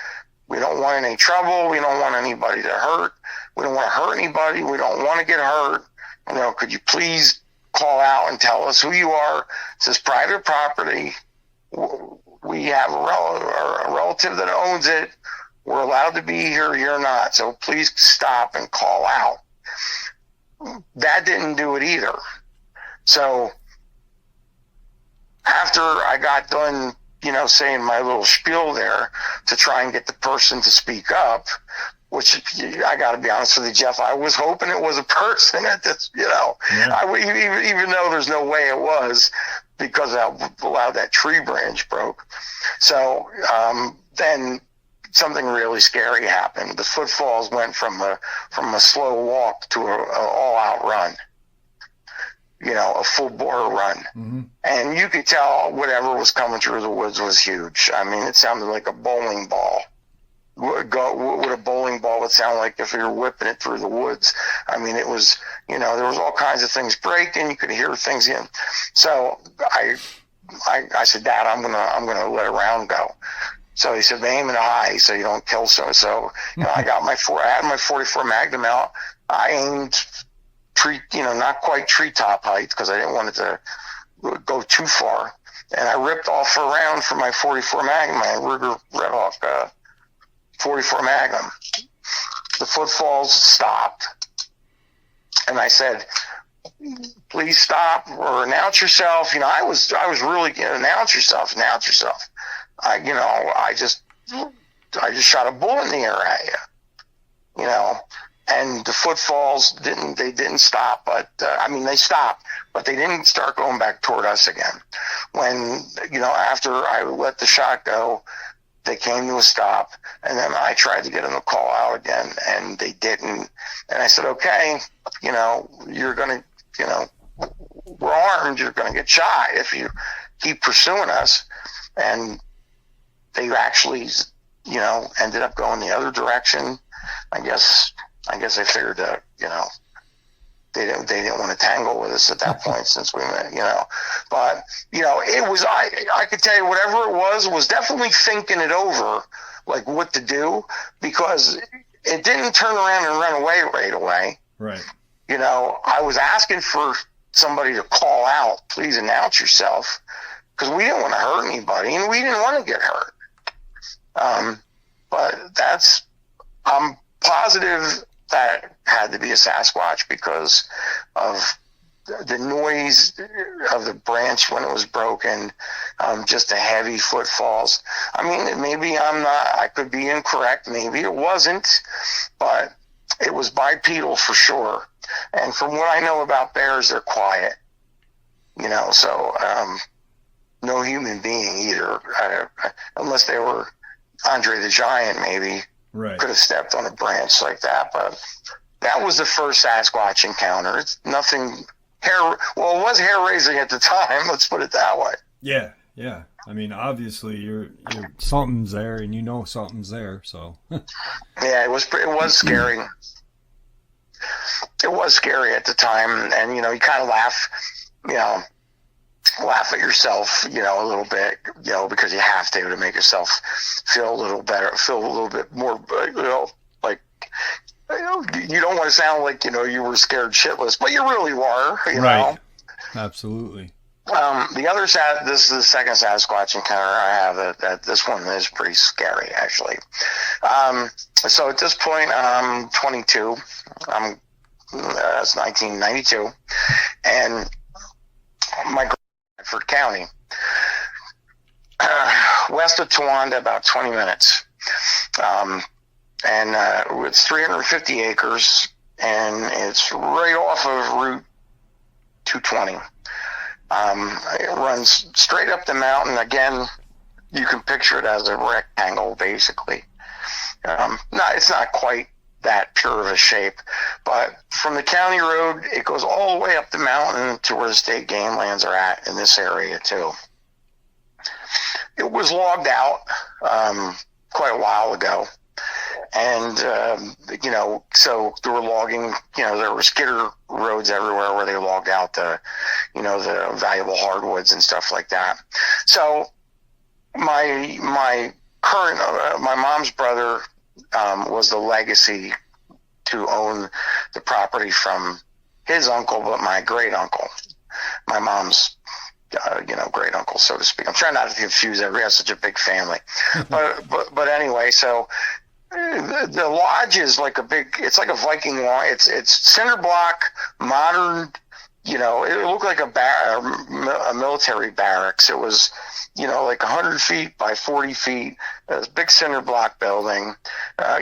We don't want any trouble. We don't want anybody to hurt. We don't want to hurt anybody. We don't want to get hurt. You know, could you please call out and tell us who you are? This is private property. We have a relative that owns it. We're allowed to be here. You're not. So please stop and call out. That didn't do it either. So after I got done, you know, saying my little spiel there to try and get the person to speak up, which I got to be honest with you, Jeff, I was hoping it was a person at this, you know, even though there's no way it was, because how loud that tree branch broke. So then something really scary happened. The footfalls went from a slow walk to a all-out run. You know, a full bore run. Mm-hmm. And you could tell whatever was coming through the woods was huge. I mean, it sounded like a bowling ball. What a bowling ball would sound like if you were whipping it through the woods. I mean, it was, you know, there was all kinds of things breaking. You could hear things in. So I said, Dad, I'm gonna let a round go. So he said, aim it high so you don't kill so. You know, I had my 44 Magnum out. I aimed not quite treetop height because I didn't want it to go too far. And I ripped off a round for my 44 Magnum, my Ruger Red Hawk 44 Magnum. The footfalls stopped. And I said, please stop or announce yourself. You know, I was really, you know, announce yourself. I just shot a bullet in the air at you, you know. And the footfalls didn't stop, but they stopped, but they didn't start going back toward us again. When, you know, after I let the shot go, they came to a stop, and then I tried to get them to call out again, and they didn't. And I said, okay, you know, you're gonna, you know, we're armed, you're gonna get shot if you keep pursuing us. And they actually, you know, ended up going the other direction. I guess they figured that, you know, they didn't want to tangle with us at that point since we met, you know. But, you know, it was, I could tell you whatever it was definitely thinking it over, like what to do, because it didn't turn around and run away right away. Right. You know, I was asking for somebody to call out, please announce yourself, because we didn't want to hurt anybody and we didn't want to get hurt. But I'm positive that had to be a Sasquatch because of the noise of the branch when it was broken, just the heavy footfalls. I mean, maybe I could be incorrect. Maybe it wasn't, but it was bipedal for sure. And from what I know about bears, they're quiet, you know, so no human being either, unless they were Andre the Giant, maybe. Right. Could have stepped on a branch like that, but that was the first Sasquatch encounter. It's nothing it was hair raising at the time. Let's put it that way. Yeah. Yeah. I mean, obviously you're something's there and you know something's there. So yeah, it was scary. It was scary at the time. And, you know, you kind of laugh at yourself, you know, a little bit, you know, because you have to make yourself feel a little better, feel a little bit more, you know, like, you know, you don't want to sound like, you know, you were scared shitless, but you really were, you know. Absolutely. This is the second Sasquatch encounter I have. That this one is pretty scary, actually. So at this point, I'm 22. That's 1992, and my Bedford County, west of Towanda, about 20 minutes. And it's 350 acres, and it's right off of Route 220. It runs straight up the mountain. Again, you can picture it as a rectangle, basically. It's not quite that pure of a shape, but from the county road, it goes all the way up the mountain to where the state game lands are at in this area too. It was logged out quite a while ago, And, so there were logging, there were skidder roads everywhere where they logged out the valuable hardwoods and stuff like that. So my current, my mom's brother, was the legacy to own the property from his uncle, but my great uncle, my mom's, great uncle, so to speak. I'm trying not to confuse everybody. We have such a big family, but anyway, so the lodge is like it's like a Viking lodge. It's cinder block, modern. It looked like a military barracks. It was, like 100 feet by 40 feet. It was a big cinder block building.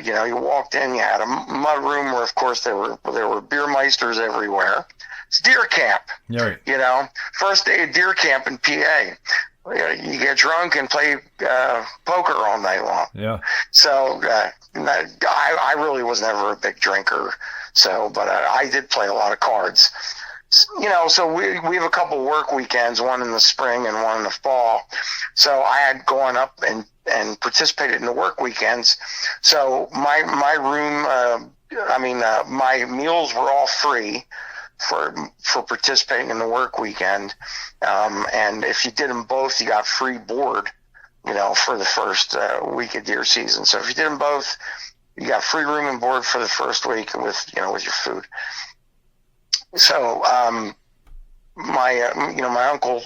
You walked in, you had a mud room where, of course, there were beer meisters everywhere. It's deer camp. Right. First day of deer camp in PA. You get drunk and play poker all night long. Yeah. So I really was never a big drinker. But I did play a lot of cards. So we have a couple work weekends, one in the spring and one in the fall. So I had gone up and participated in the work weekends. So my room, my meals were all free for participating in the work weekend. And if you did them both, you got free board, for the first week of deer season. So if you did them both, you got free room and board for the first week with your food. So, my uncle,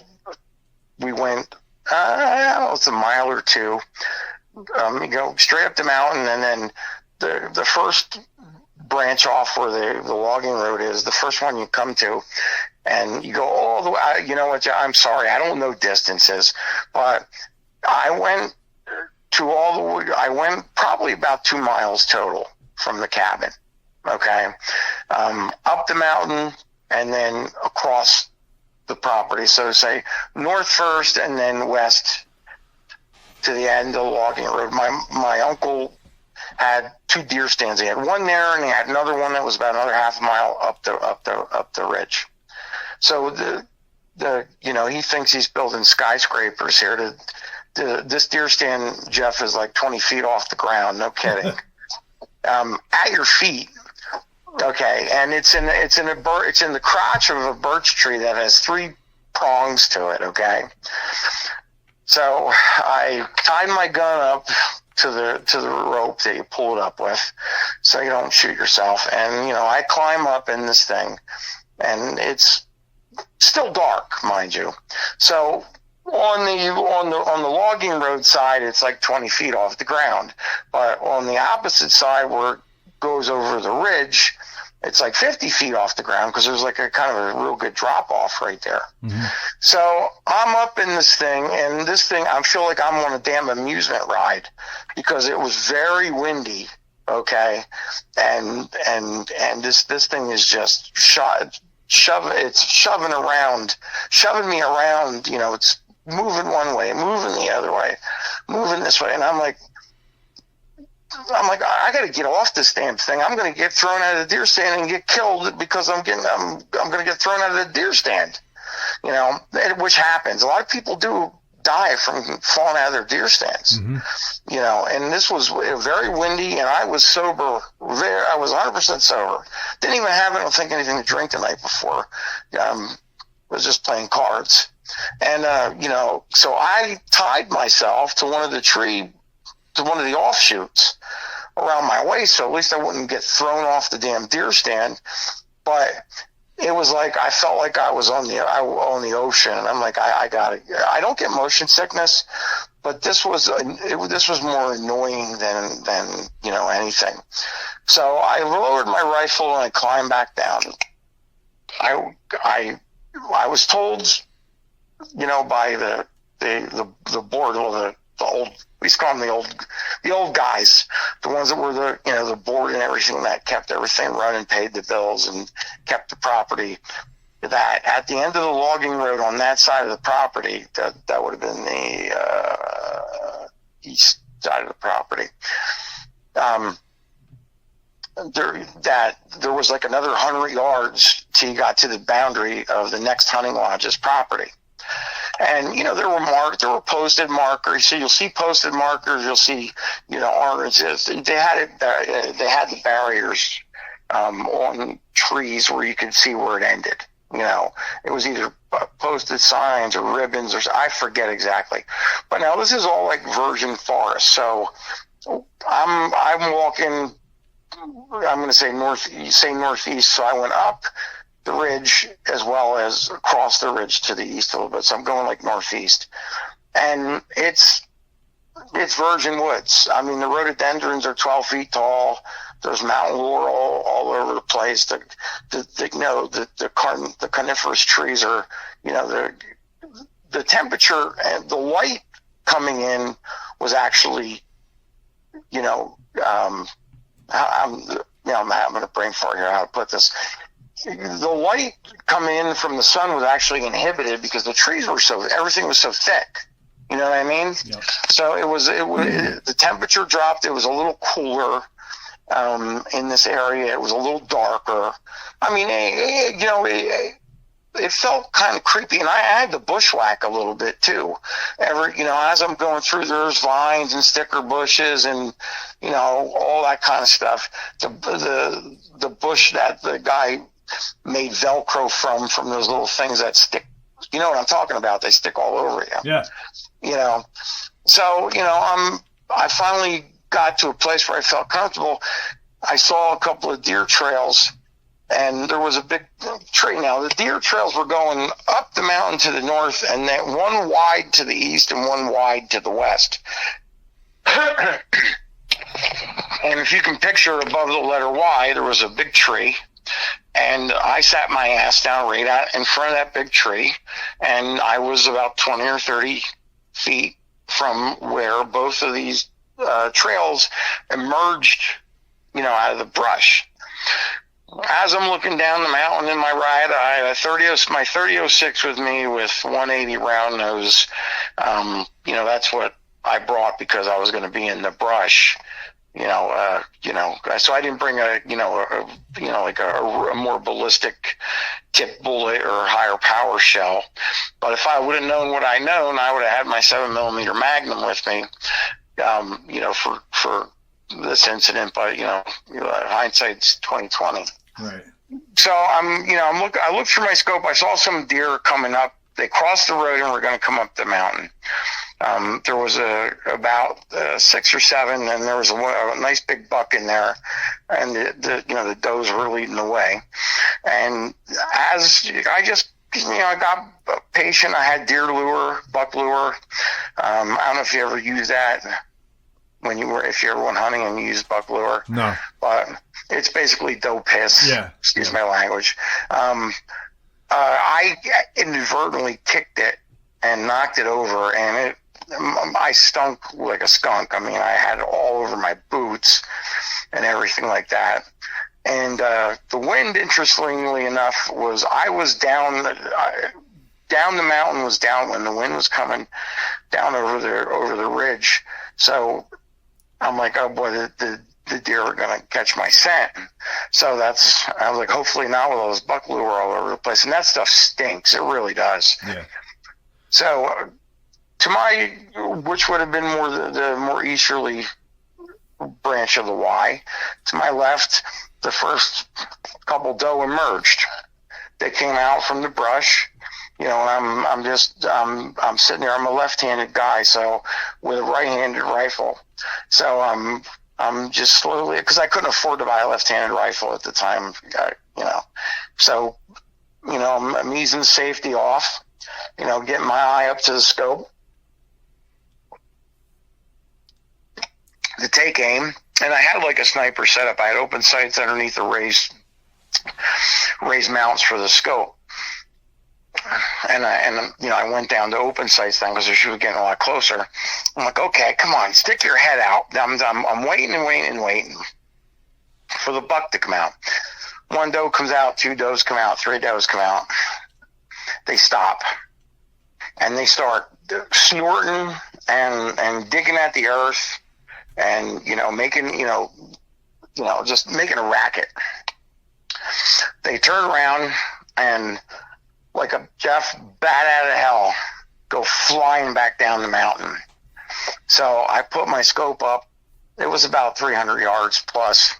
we went, it's a mile or two, you go straight up the mountain, and then the first branch off where the logging road is, the first one you come to, and you go all the way, I'm sorry, I don't know distances, but I went I went probably about 2 miles total from the cabin. Okay. Up the mountain and then across the property. So say north first and then west to the end of the logging road. My uncle had 2 deer stands. He had one there and he had another one that was about another half a mile up the ridge. So he thinks he's building skyscrapers here. This deer stand, Jeff, is like 20 feet off the ground. No kidding. At your feet. Okay, and it's in the crotch of a birch tree that has 3 prongs to it. Okay, so I tied my gun up to the rope that you pull it up with, so you don't shoot yourself. And I climb up in this thing, and it's still dark, mind you. So on the logging road side, it's like 20 feet off the ground, but on the opposite side where it goes over the ridge, it's like 50 feet off the ground because there's like a kind of a real good drop off right there. Mm-hmm. So I'm up in this thing, and this thing, I feel like I'm on a damn amusement ride because it was very windy. Okay. And this thing is just shoving me around, it's moving one way, moving the other way, moving this way. And I'm like, I got to get off this damn thing. I'm going to get thrown out of the deer stand and get killed because I'm going to get thrown out of the deer stand, which happens. A lot of people do die from falling out of their deer stands, mm-hmm. And this was very windy, and I was sober. I was 100% sober. Didn't even have, I don't think, anything to drink the night before. Was just playing cards. And, so I tied myself to one of the offshoots around my waist, so at least I wouldn't get thrown off the damn deer stand. But it was like I felt like I was on the ocean, and I'm like, I don't get motion sickness, but this was more annoying than anything. So I lowered my rifle and I climbed back down. I was told, by the board, the old, we used to call them the old guys, the ones that were the board and everything that kept everything running, paid the bills and kept the property, that at the end of the logging road on that side of the property, that would have been the east side of the property, there was like another 100 yards till you got to the boundary of the next hunting lodge's property. And, there were posted markers. So you'll see posted markers. You'll see, oranges. They had the barriers on trees where you could see where it ended. It was either posted signs or ribbons, or I forget exactly. But now this is all like virgin forest. So I'm walking. I'm going to say northeast. So I went up the ridge as well as across the ridge to the east a little bit. So I'm going like northeast, and it's virgin woods. I mean, the rhododendrons are 12 feet tall. There's mountain laurel all over the place. The coniferous trees are, the temperature and the light coming in was actually, I'm having a brain fart here, how to put this. The light coming in from the sun was actually inhibited because the trees were everything was so thick. You know what I mean? Yep. So it was the temperature dropped. It was a little cooler in this area. It was a little darker. I mean, it felt kind of creepy, and I had to bushwhack a little bit too. As I'm going through, there's vines and sticker bushes and all that kind of stuff. The bush that the guy made Velcro from those little things that stick. You know what I'm talking about? They stick all over you. Yeah. So I finally got to a place where I felt comfortable. I saw a couple of deer trails, and there was a big tree. Now, the deer trails were going up the mountain to the north, and then one wide to the east and one wide to the west. And if you can picture above the letter Y, there was a big tree. And I sat my ass down right out in front of that big tree, and I was about 20 or 30 feet from where both of these trails emerged, out of the brush. As I'm looking down the mountain in my ride, I had my 3006 with me with 180 round nose. That's what I brought because I was going to be in the brush. So I didn't bring a more ballistic tip bullet or higher power shell. But if I would have known what I known, I would have had my 7mm Magnum with me, for this incident. But hindsight's 20/20. Right. So I looked through my scope. I saw some deer coming up. They crossed the road and were going to come up the mountain. There was about 6 or 7, and there was a nice big buck in there, and the does were leading the way. And as I just, I got patient. I had deer lure, buck lure. I don't know if you ever use that if you ever went hunting and you use buck lure. No. But it's basically doe piss. Yeah. Excuse my language. I inadvertently kicked it and knocked it over, and I stunk like a skunk. I mean, I had it all over my boots and everything like that. And the wind, interestingly enough, I was down the mountain was down when the wind was coming down over the ridge. So I'm like, oh boy, the deer are going to catch my scent. So I was like, hopefully not with all this buck lure all over the place. And that stuff stinks. It really does. Yeah. So which would have been more the more easterly branch of the Y, to my left, the first couple doe emerged. They came out from the brush, and I'm sitting there. I'm a left-handed guy, so with a right-handed rifle. So I'm just slowly, because I couldn't afford to buy a left-handed rifle at the time, So, I'm easing safety off, getting my eye up to the scope to take aim. And I had like a sniper setup. I had open sights underneath the raised mounts for the scope. And I went down to open sights then because she was getting a lot closer. I'm like, okay, come on, stick your head out. I'm waiting for the buck to come out. One doe comes out, 2 does come out, 3 does come out. They stop and they start snorting and digging at the earth and making just making a racket. They turn around and, like a Jeff bat out of hell, go flying back down the mountain. So I put my scope up. It was about 300 yards plus.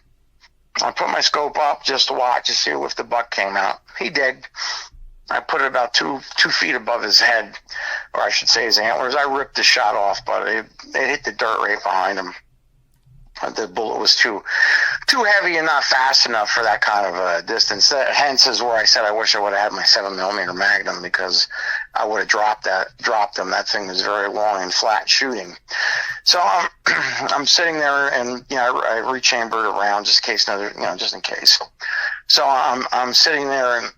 I put my scope up just to watch to see if the buck came out. He did. I put it about two feet above his head, or I should say his antlers. I ripped the shot off, but it hit the dirt right behind him. The bullet was too heavy and not fast enough for that kind of a distance. Hence is where I said I wish I would have had my 7mm Magnum, because I would have dropped them. That thing was very long and flat shooting. So I'm sitting there, and I rechambered around just in case. So I'm sitting there, and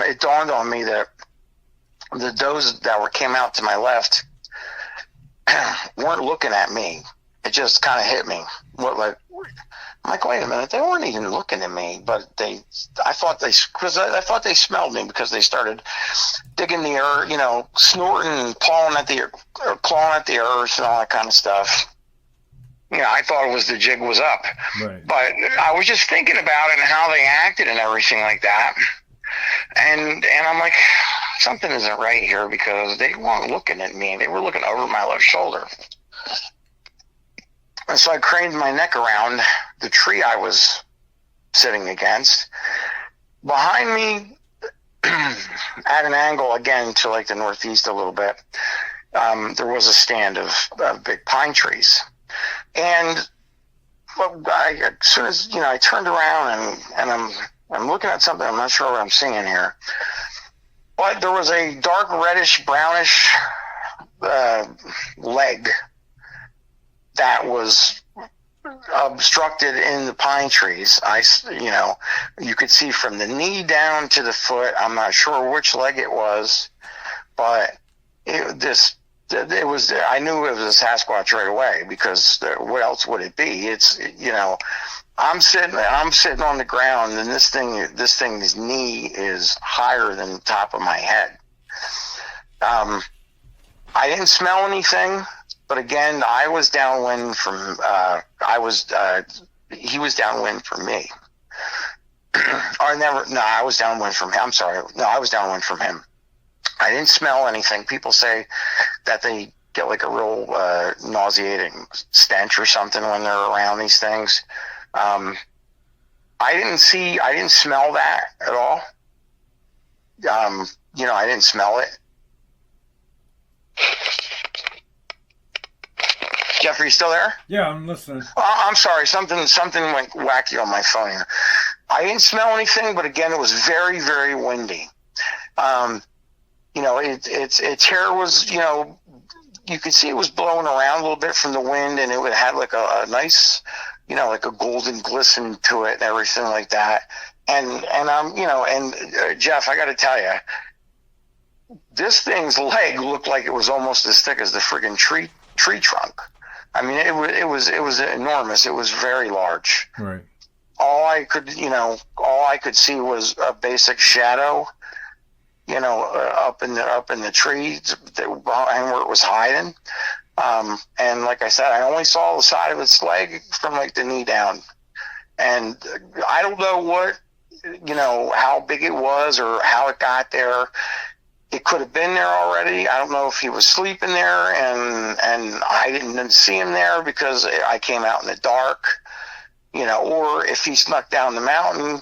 it dawned on me that the does that came out to my left weren't looking at me. It just kind of hit me. I'm like, wait a minute, they weren't even looking at me, but I thought they smelled me, because they started digging the earth, snorting and clawing at the earth and all that kind of stuff. I thought the jig was up. Right. But I was just thinking about it and how they acted and everything like that. And I'm like, something isn't right here, because they weren't looking at me. They were looking over my left shoulder. And so I craned my neck around the tree I was sitting against. Behind me, at an angle again to like the northeast a little bit, there was a stand of big pine trees. And as soon as I turned around and I'm looking at something, I'm not sure what I'm seeing here, but there was a dark reddish brownish leg that was obstructed in the pine trees. You could see from the knee down to the foot. I'm not sure which leg it was, but it was. I knew it was a Sasquatch right away, because what else would it be? It's I'm sitting on the ground, and this thing's knee is higher than the top of my head. I didn't smell anything. But again, I was downwind from. He was downwind from me. I was downwind from him. I'm sorry. No, I was downwind from him. I didn't smell anything. People say that they get like a real nauseating stench or something when they're around these things. I didn't smell that at all. I didn't smell it. Jeffrey, you still there? Yeah, I'm listening. I'm sorry. Something went wacky on my phone here. I didn't smell anything, but again, it was very, very windy. Its hair was, you could see it was blowing around a little bit from the wind, and it had like a nice, like a golden glisten to it and everything like that. And Jeff, I got to tell you, this thing's leg looked like it was almost as thick as the friggin' tree trunk. I mean, it was enormous. It was very large. Right. All I could see was a basic shadow, up in the trees and where it was hiding. And like I said, I only saw the side of its leg from like the knee down. And I don't know how big it was or how it got there. It could have been there already. I don't know if he was sleeping there and I didn't see him there because I came out in the dark, or if he snuck down the mountain,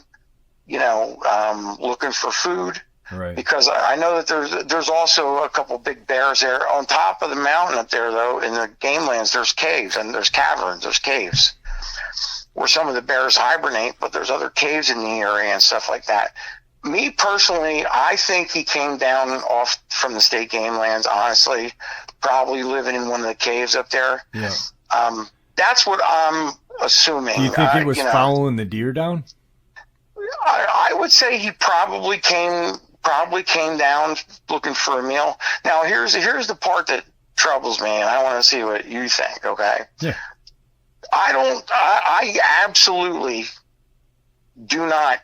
looking for food. Right. Because I know that there's also a couple big bears there. On top of the mountain up there, though, in the game lands, there's caves and there's caverns, there's caves where some of the bears hibernate, but there's other caves in the area and stuff like that. Me personally, I think he came down off from the state game lands, honestly, probably living in one of the caves up there. Yeah. That's what I'm assuming. Do you think he was following the deer down? I would say he probably came down looking for a meal. Now, here's the part that troubles me, and I want to see what you think, okay? Yeah. I absolutely do not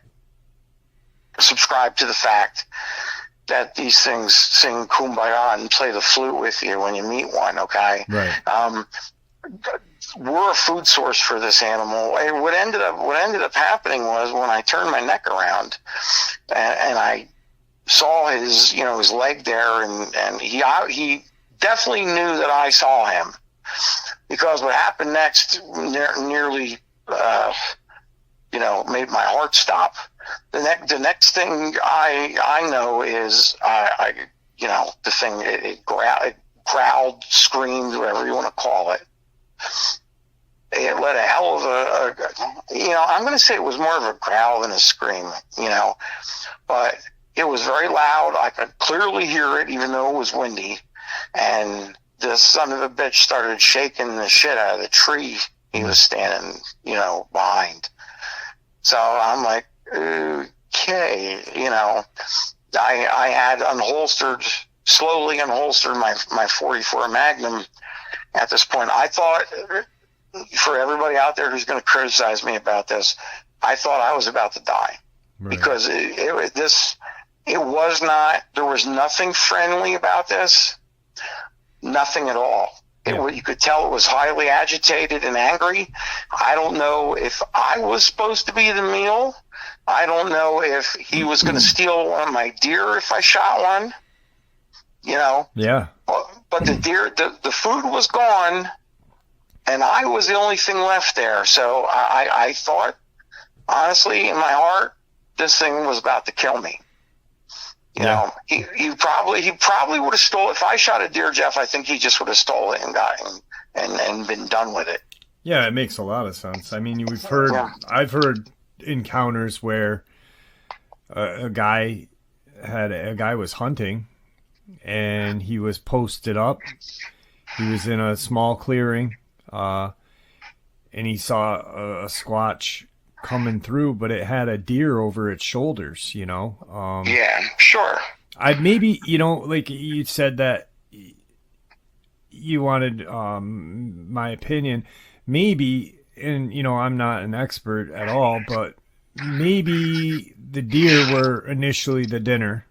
subscribe to the fact that these things sing Kumbaya and play the flute with you when you meet one, okay? Right. We're a food source for this animal. And what ended up happening was when I turned my neck around and I saw his, his leg there, and he definitely knew that I saw him, because what happened next nearly, made my heart stop. The next thing I know is the thing, it growled, screamed, whatever you want to call it. It let a hell of I'm going to say it was more of a growl than a scream, but it was very loud. I could clearly hear it, even though it was windy. And this son of a bitch started shaking the shit out of the tree he was standing, behind. So I'm like, okay, I had slowly unholstered my 44 Magnum at this point. I thought, for everybody out there who's going to criticize me about this, I thought I was about to die. Right. Because there was nothing friendly about this, nothing at all. Yeah. You could tell it was highly agitated and angry. I don't know if I was supposed to be the meal. I don't know if he was going to steal one of my deer if I shot one. Yeah. But the deer, the food was gone, and I was the only thing left there. So I thought, honestly, in my heart, this thing was about to kill me. He probably would have stole it. If I shot a deer, Jeff, I think he just would have stole it and got him and been done with it. Yeah, it makes a lot of sense. I mean, I've heard encounters where a guy was hunting, and he was posted up. He was in a small clearing, and he saw a squatch coming through, but it had a deer over its shoulders, yeah, sure. I'd maybe, like you said that you wanted my opinion. Maybe, and I'm not an expert at all, but maybe the deer were initially the dinner,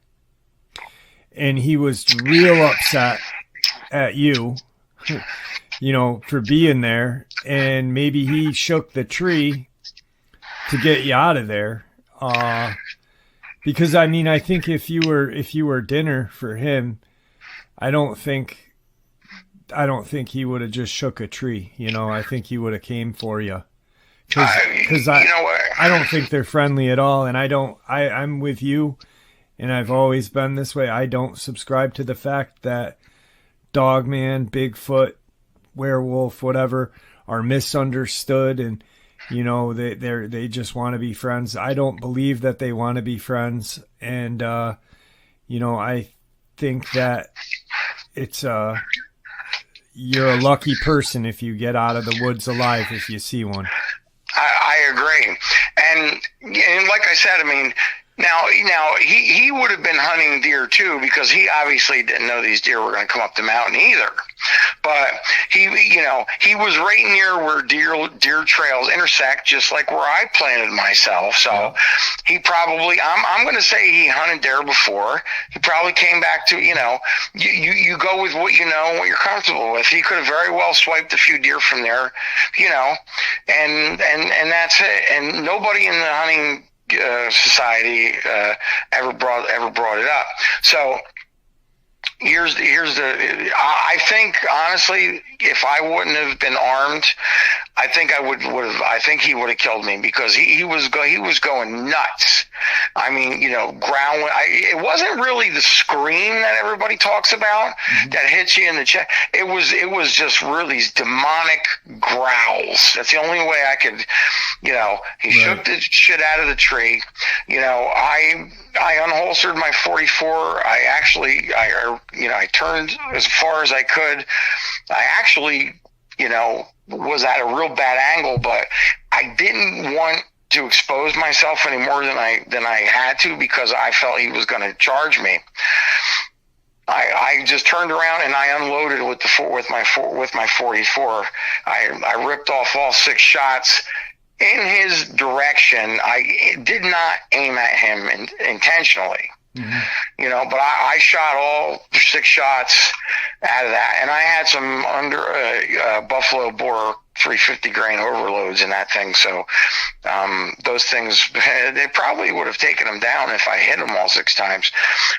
and he was real upset at you, for being there, and maybe he shook the tree to get you out of there. Because I think if you were dinner for him, I don't think he would have just shook a tree. I think he would have came for you. Because I don't think they're friendly at all, and I'm with you, and I've always been this way. I don't subscribe to the fact that Dogman, Bigfoot, werewolf, whatever, are misunderstood, and they just want to be friends. I don't believe that they want to be friends, and I think that it's you're a lucky person if you get out of the woods alive if you see one. I agree, and like I said, now he would have been hunting deer too, because he obviously didn't know these deer were going to come up the mountain either. But he was right near where deer trails intersect, just like where I planted myself. So yeah. He probably, I'm going to say he hunted there before. He probably came back to, you go with what and what you're comfortable with. He could have very well swiped a few deer from there, and that's it. And nobody in the hunting society ever brought it up. So here's the I think, honestly, if I wouldn't have been armed, I think he would have killed me, because he was going nuts. Growling. It wasn't really the scream that everybody talks about that hits you in the chest. It was just really these demonic growls. That's the only way I could, he shook the shit out of the tree. I unholstered my 44. I turned as far as I could. I actually, was at a real bad angle, but I didn't want to expose myself any more than I had to, because I felt he was going to charge me. I just turned around and I unloaded with my 44. I ripped off all 6 shots in his direction. I did not aim at him intentionally. You know, but I shot all 6 shots out of that, and I had some Buffalo Boar 350 grain overloads in that thing. So those things, they probably would have taken him down if I hit him all 6 times.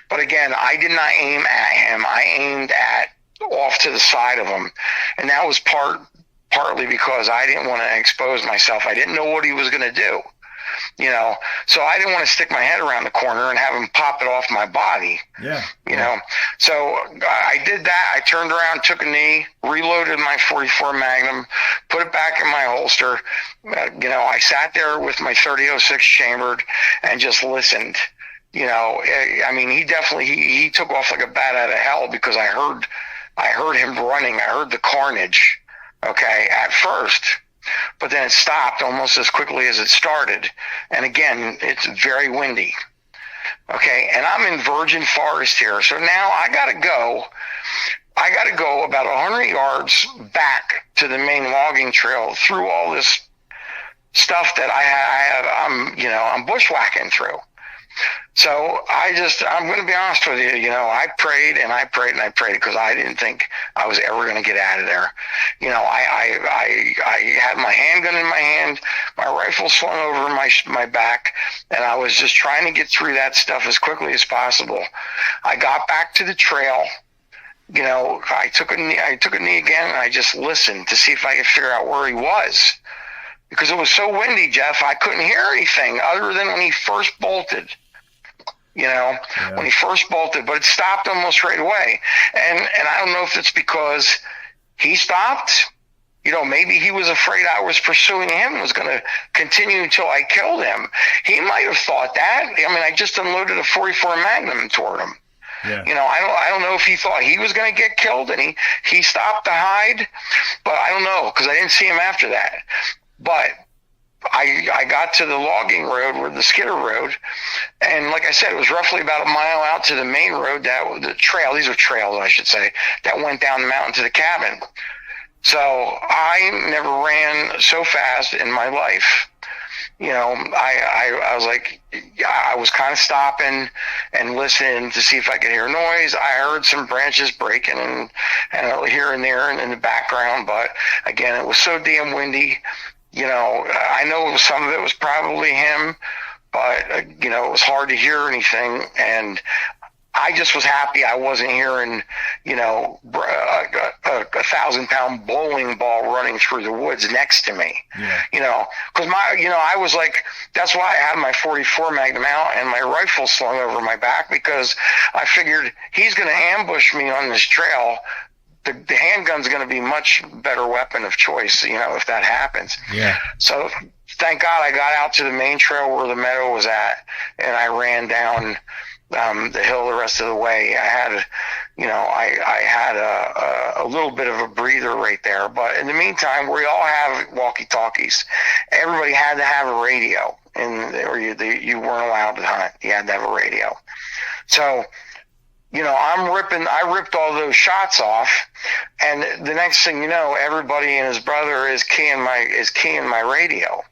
But again, I did not aim at him. I aimed at off to the side of him, and that was partly because I didn't want to expose myself. I didn't know what he was going to do. You know, so I didn't want to stick my head around the corner and have him pop it off my body. Yeah. You know, so I did that. I turned around, took a knee, reloaded my 44 Magnum, put it back in my holster. You know, I sat there with my 30-06 chambered and just listened. You know, I mean, he took off like a bat out of hell because I heard him running. I heard the carnage. Okay, at first. But then it stopped almost as quickly as it started. And again, it's very windy. Okay, and I'm in virgin forest here. So now I got to go about 100 yards back to the main logging trail through all this stuff that I'm bushwhacking through. So I'm going to be honest with you, you know, I prayed and I prayed and I prayed because I didn't think I was ever going to get out of there. You know, I had my handgun in my hand, my rifle slung over my back, and I was just trying to get through that stuff as quickly as possible. I got back to the trail. You know, I took a knee again, and I just listened to see if I could figure out where he was. Because it was so windy, Jeff, I couldn't hear anything other than when he first bolted. You know, when he first bolted, but it stopped almost right away. And I don't know if it's because he stopped. You know, maybe he was afraid I was pursuing him and was going to continue until I killed him. He might have thought that. I mean, I just unloaded a 44 Magnum toward him. Yeah. You know, I don't know if he thought he was going to get killed and he stopped to hide, but I don't know because I didn't see him after that. But I got to the logging road, or the skidder road, and like I said, it was roughly about a mile out to the main road, the trail, these are trails, I should say, that went down the mountain to the cabin. So I never ran so fast in my life. You know, I was like, I was kind of stopping and listening to see if I could hear noise. I heard some branches breaking and here and there and in the background, but again, it was so damn windy. You know, I know some of it was probably him, but, you know, it was hard to hear anything. And I just was happy I wasn't hearing, you know, a 1,000-pound bowling ball running through the woods next to me. Yeah. You know, because I was like, that's why I had my 44 Magnum out and my rifle slung over my back, because I figured he's going to ambush me on this trail. The handgun's going to be much better weapon of choice, you know, if that happens. Yeah. So thank God I got out to the main trail where the meadow was at, and I ran down the hill the rest of the way. I had, you know, I had a little bit of a breather right there. But in the meantime, we all have walkie-talkies. Everybody had to have a radio, or you weren't allowed to hunt. You had to have a radio. So, you know, I ripped all those shots off, and the next thing you know, everybody and his brother is keying my radio,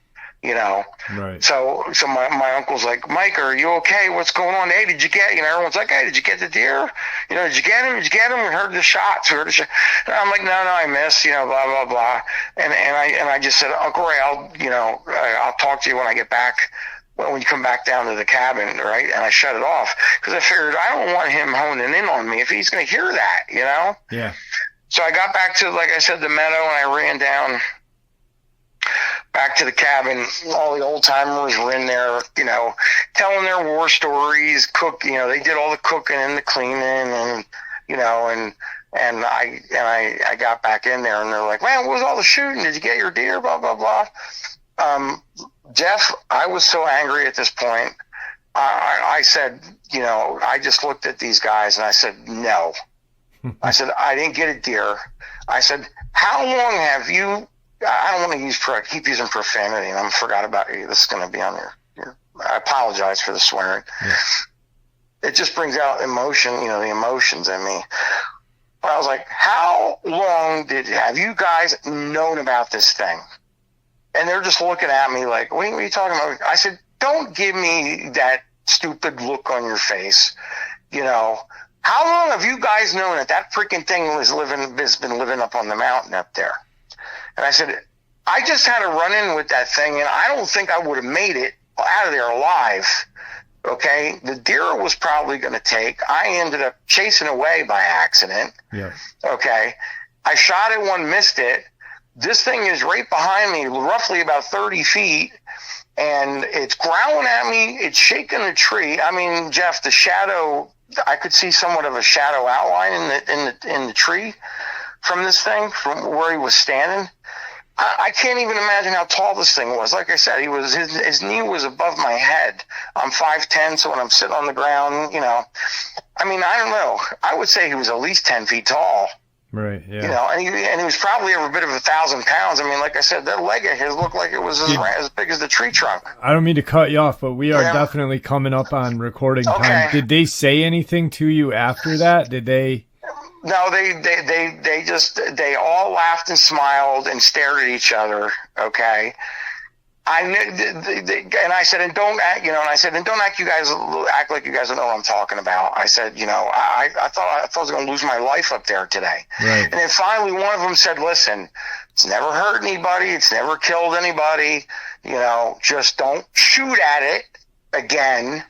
you know. Right. So my uncle's like, Mike, are you okay? What's going on? Hey, did you get, you know, everyone's like, hey, did you get the deer? You know, did you get him? We heard the shots. And I'm like, no, I missed, you know, blah, blah, blah. And I just said, Uncle Ray, I'll talk to you when I get back. Well, when you come back down to the cabin, right? And I shut it off because I figured I don't want him honing in on me if he's going to hear that, you know? Yeah. So I got back to, like I said, the meadow, and I ran down back to the cabin. All the old timers were in there, you know, telling their war stories, you know, they did all the cooking and the cleaning, and, you know, and I got back in there, and they're like, man, what was all the shooting? Did you get your deer? Blah, blah, blah. Jeff, I was so angry at this point. I said, you know, I just looked at these guys and I said, no. I said, I didn't get a deer. I said, how long have you, I don't want to keep using profanity, and I forgot about you. This is going to be on your I apologize for the swearing. Yeah. It just brings out emotion, you know, the emotions in me. But I was like, how long have you guys known about this thing? And they're just looking at me like, what are you talking about? I said, don't give me that stupid look on your face. You know, how long have you guys known that freaking thing has been living up on the mountain up there? And I said, I just had a run-in with that thing, and I don't think I would have made it out of there alive. Okay, the deer was probably going to take. I ended up chasing away by accident. Yeah. Okay, I shot it one, missed it. This thing is right behind me, roughly about 30 feet, and it's growling at me. It's shaking the tree. I mean, Jeff, the shadow, I could see somewhat of a shadow outline in the tree from this thing, from where he was standing. I can't even imagine how tall this thing was. Like I said, his knee was above my head. I'm 5'10", so when I'm sitting on the ground, you know, I mean, I don't know. I would say he was at least 10 feet tall. Right. Yeah. You know, and he was probably every bit of 1,000 pounds. I mean, like I said, that leg of his looked like it was as big as the tree trunk. I don't mean to cut you off, but we are definitely coming up on recording time. Did they say anything to you after that? Did they? No, they all laughed and smiled and stared at each other. Okay, I knew, and I said, and don't act, you know, and I said, and don't act like you guys don't know what I'm talking about. I said, you know, I thought I was going to lose my life up there today. Right. And then finally, one of them said, listen, it's never hurt anybody, it's never killed anybody. You know, just don't shoot at it again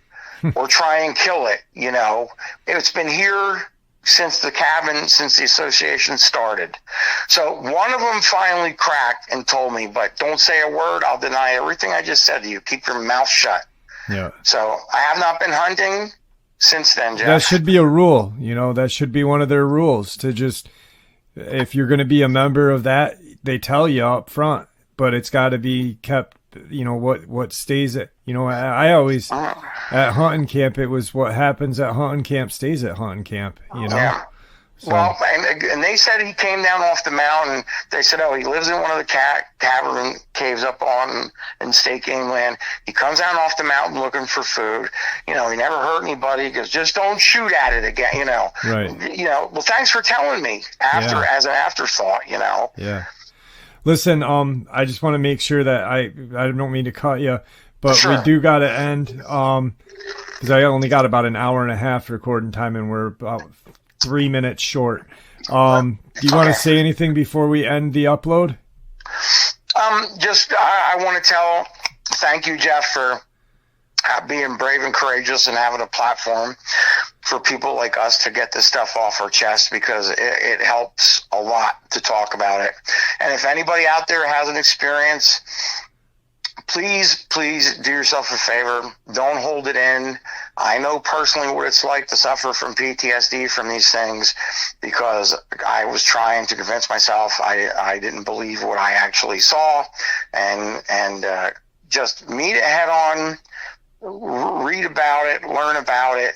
or try and kill it. You know, it's been here since the association started. So one of them finally cracked and told me, but don't say a word. I'll deny everything I just said to you. Keep your mouth shut. Yeah. So I have not been hunting since then, Jeff. That should be a rule. You know, that should be one of their rules, to just, if you're going to be a member of that, they tell you up front, but it's got to be kept, you know, what stays at, you know, I always, at hunting camp, it was what happens at hunting camp stays at hunting camp, you know? Yeah. So. Well, and they said he came down off the mountain. They said, oh, he lives in one of the cavern caves up on in state game land. He comes down off the mountain looking for food. You know, he never hurt anybody. He goes, just don't shoot at it again, you know. Right. You know, well, thanks for telling me as an afterthought, you know. Yeah. Listen, I just want to make sure that I don't mean to cut you, but sure. We do got to end, because I only got about an hour and a half recording time, and we're about 3 minutes short. Do you want to say anything before we end the upload? I want to thank you, Jeff, for being brave and courageous and having a platform for people like us to get this stuff off our chest, because it helps a lot to talk about it. And if anybody out there has an experience, please do yourself a favor. Don't hold it in. I know personally what it's like to suffer from PTSD from these things, because I was trying to convince myself I didn't believe what I actually saw, and just meet it head on, read about it, learn about it,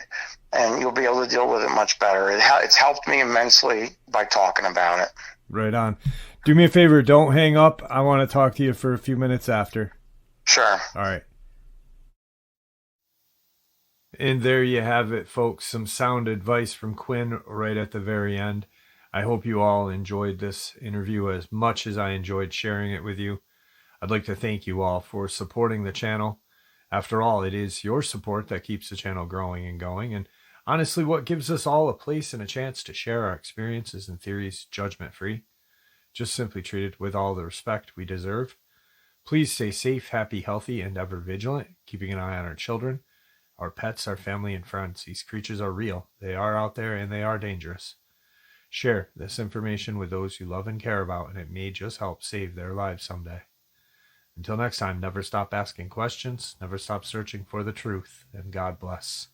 and you'll be able to deal with it much better. It's helped me immensely by talking about it. Right on. Do me a favor. Don't hang up. I want to talk to you for a few minutes after. Sure. All right. And there you have it, folks. Some sound advice from Quinn right at the very end. I hope you all enjoyed this interview as much as I enjoyed sharing it with you. I'd like to thank you all for supporting the channel. After all, it is your support that keeps the channel growing and going, and honestly what gives us all a place and a chance to share our experiences and theories judgment-free, just simply treated with all the respect we deserve. Please stay safe, happy, healthy, and ever vigilant, keeping an eye on our children, our pets, our family, and friends. These creatures are real. They are out there, and they are dangerous. Share this information with those you love and care about, and it may just help save their lives someday. Until next time, never stop asking questions, never stop searching for the truth, and God bless.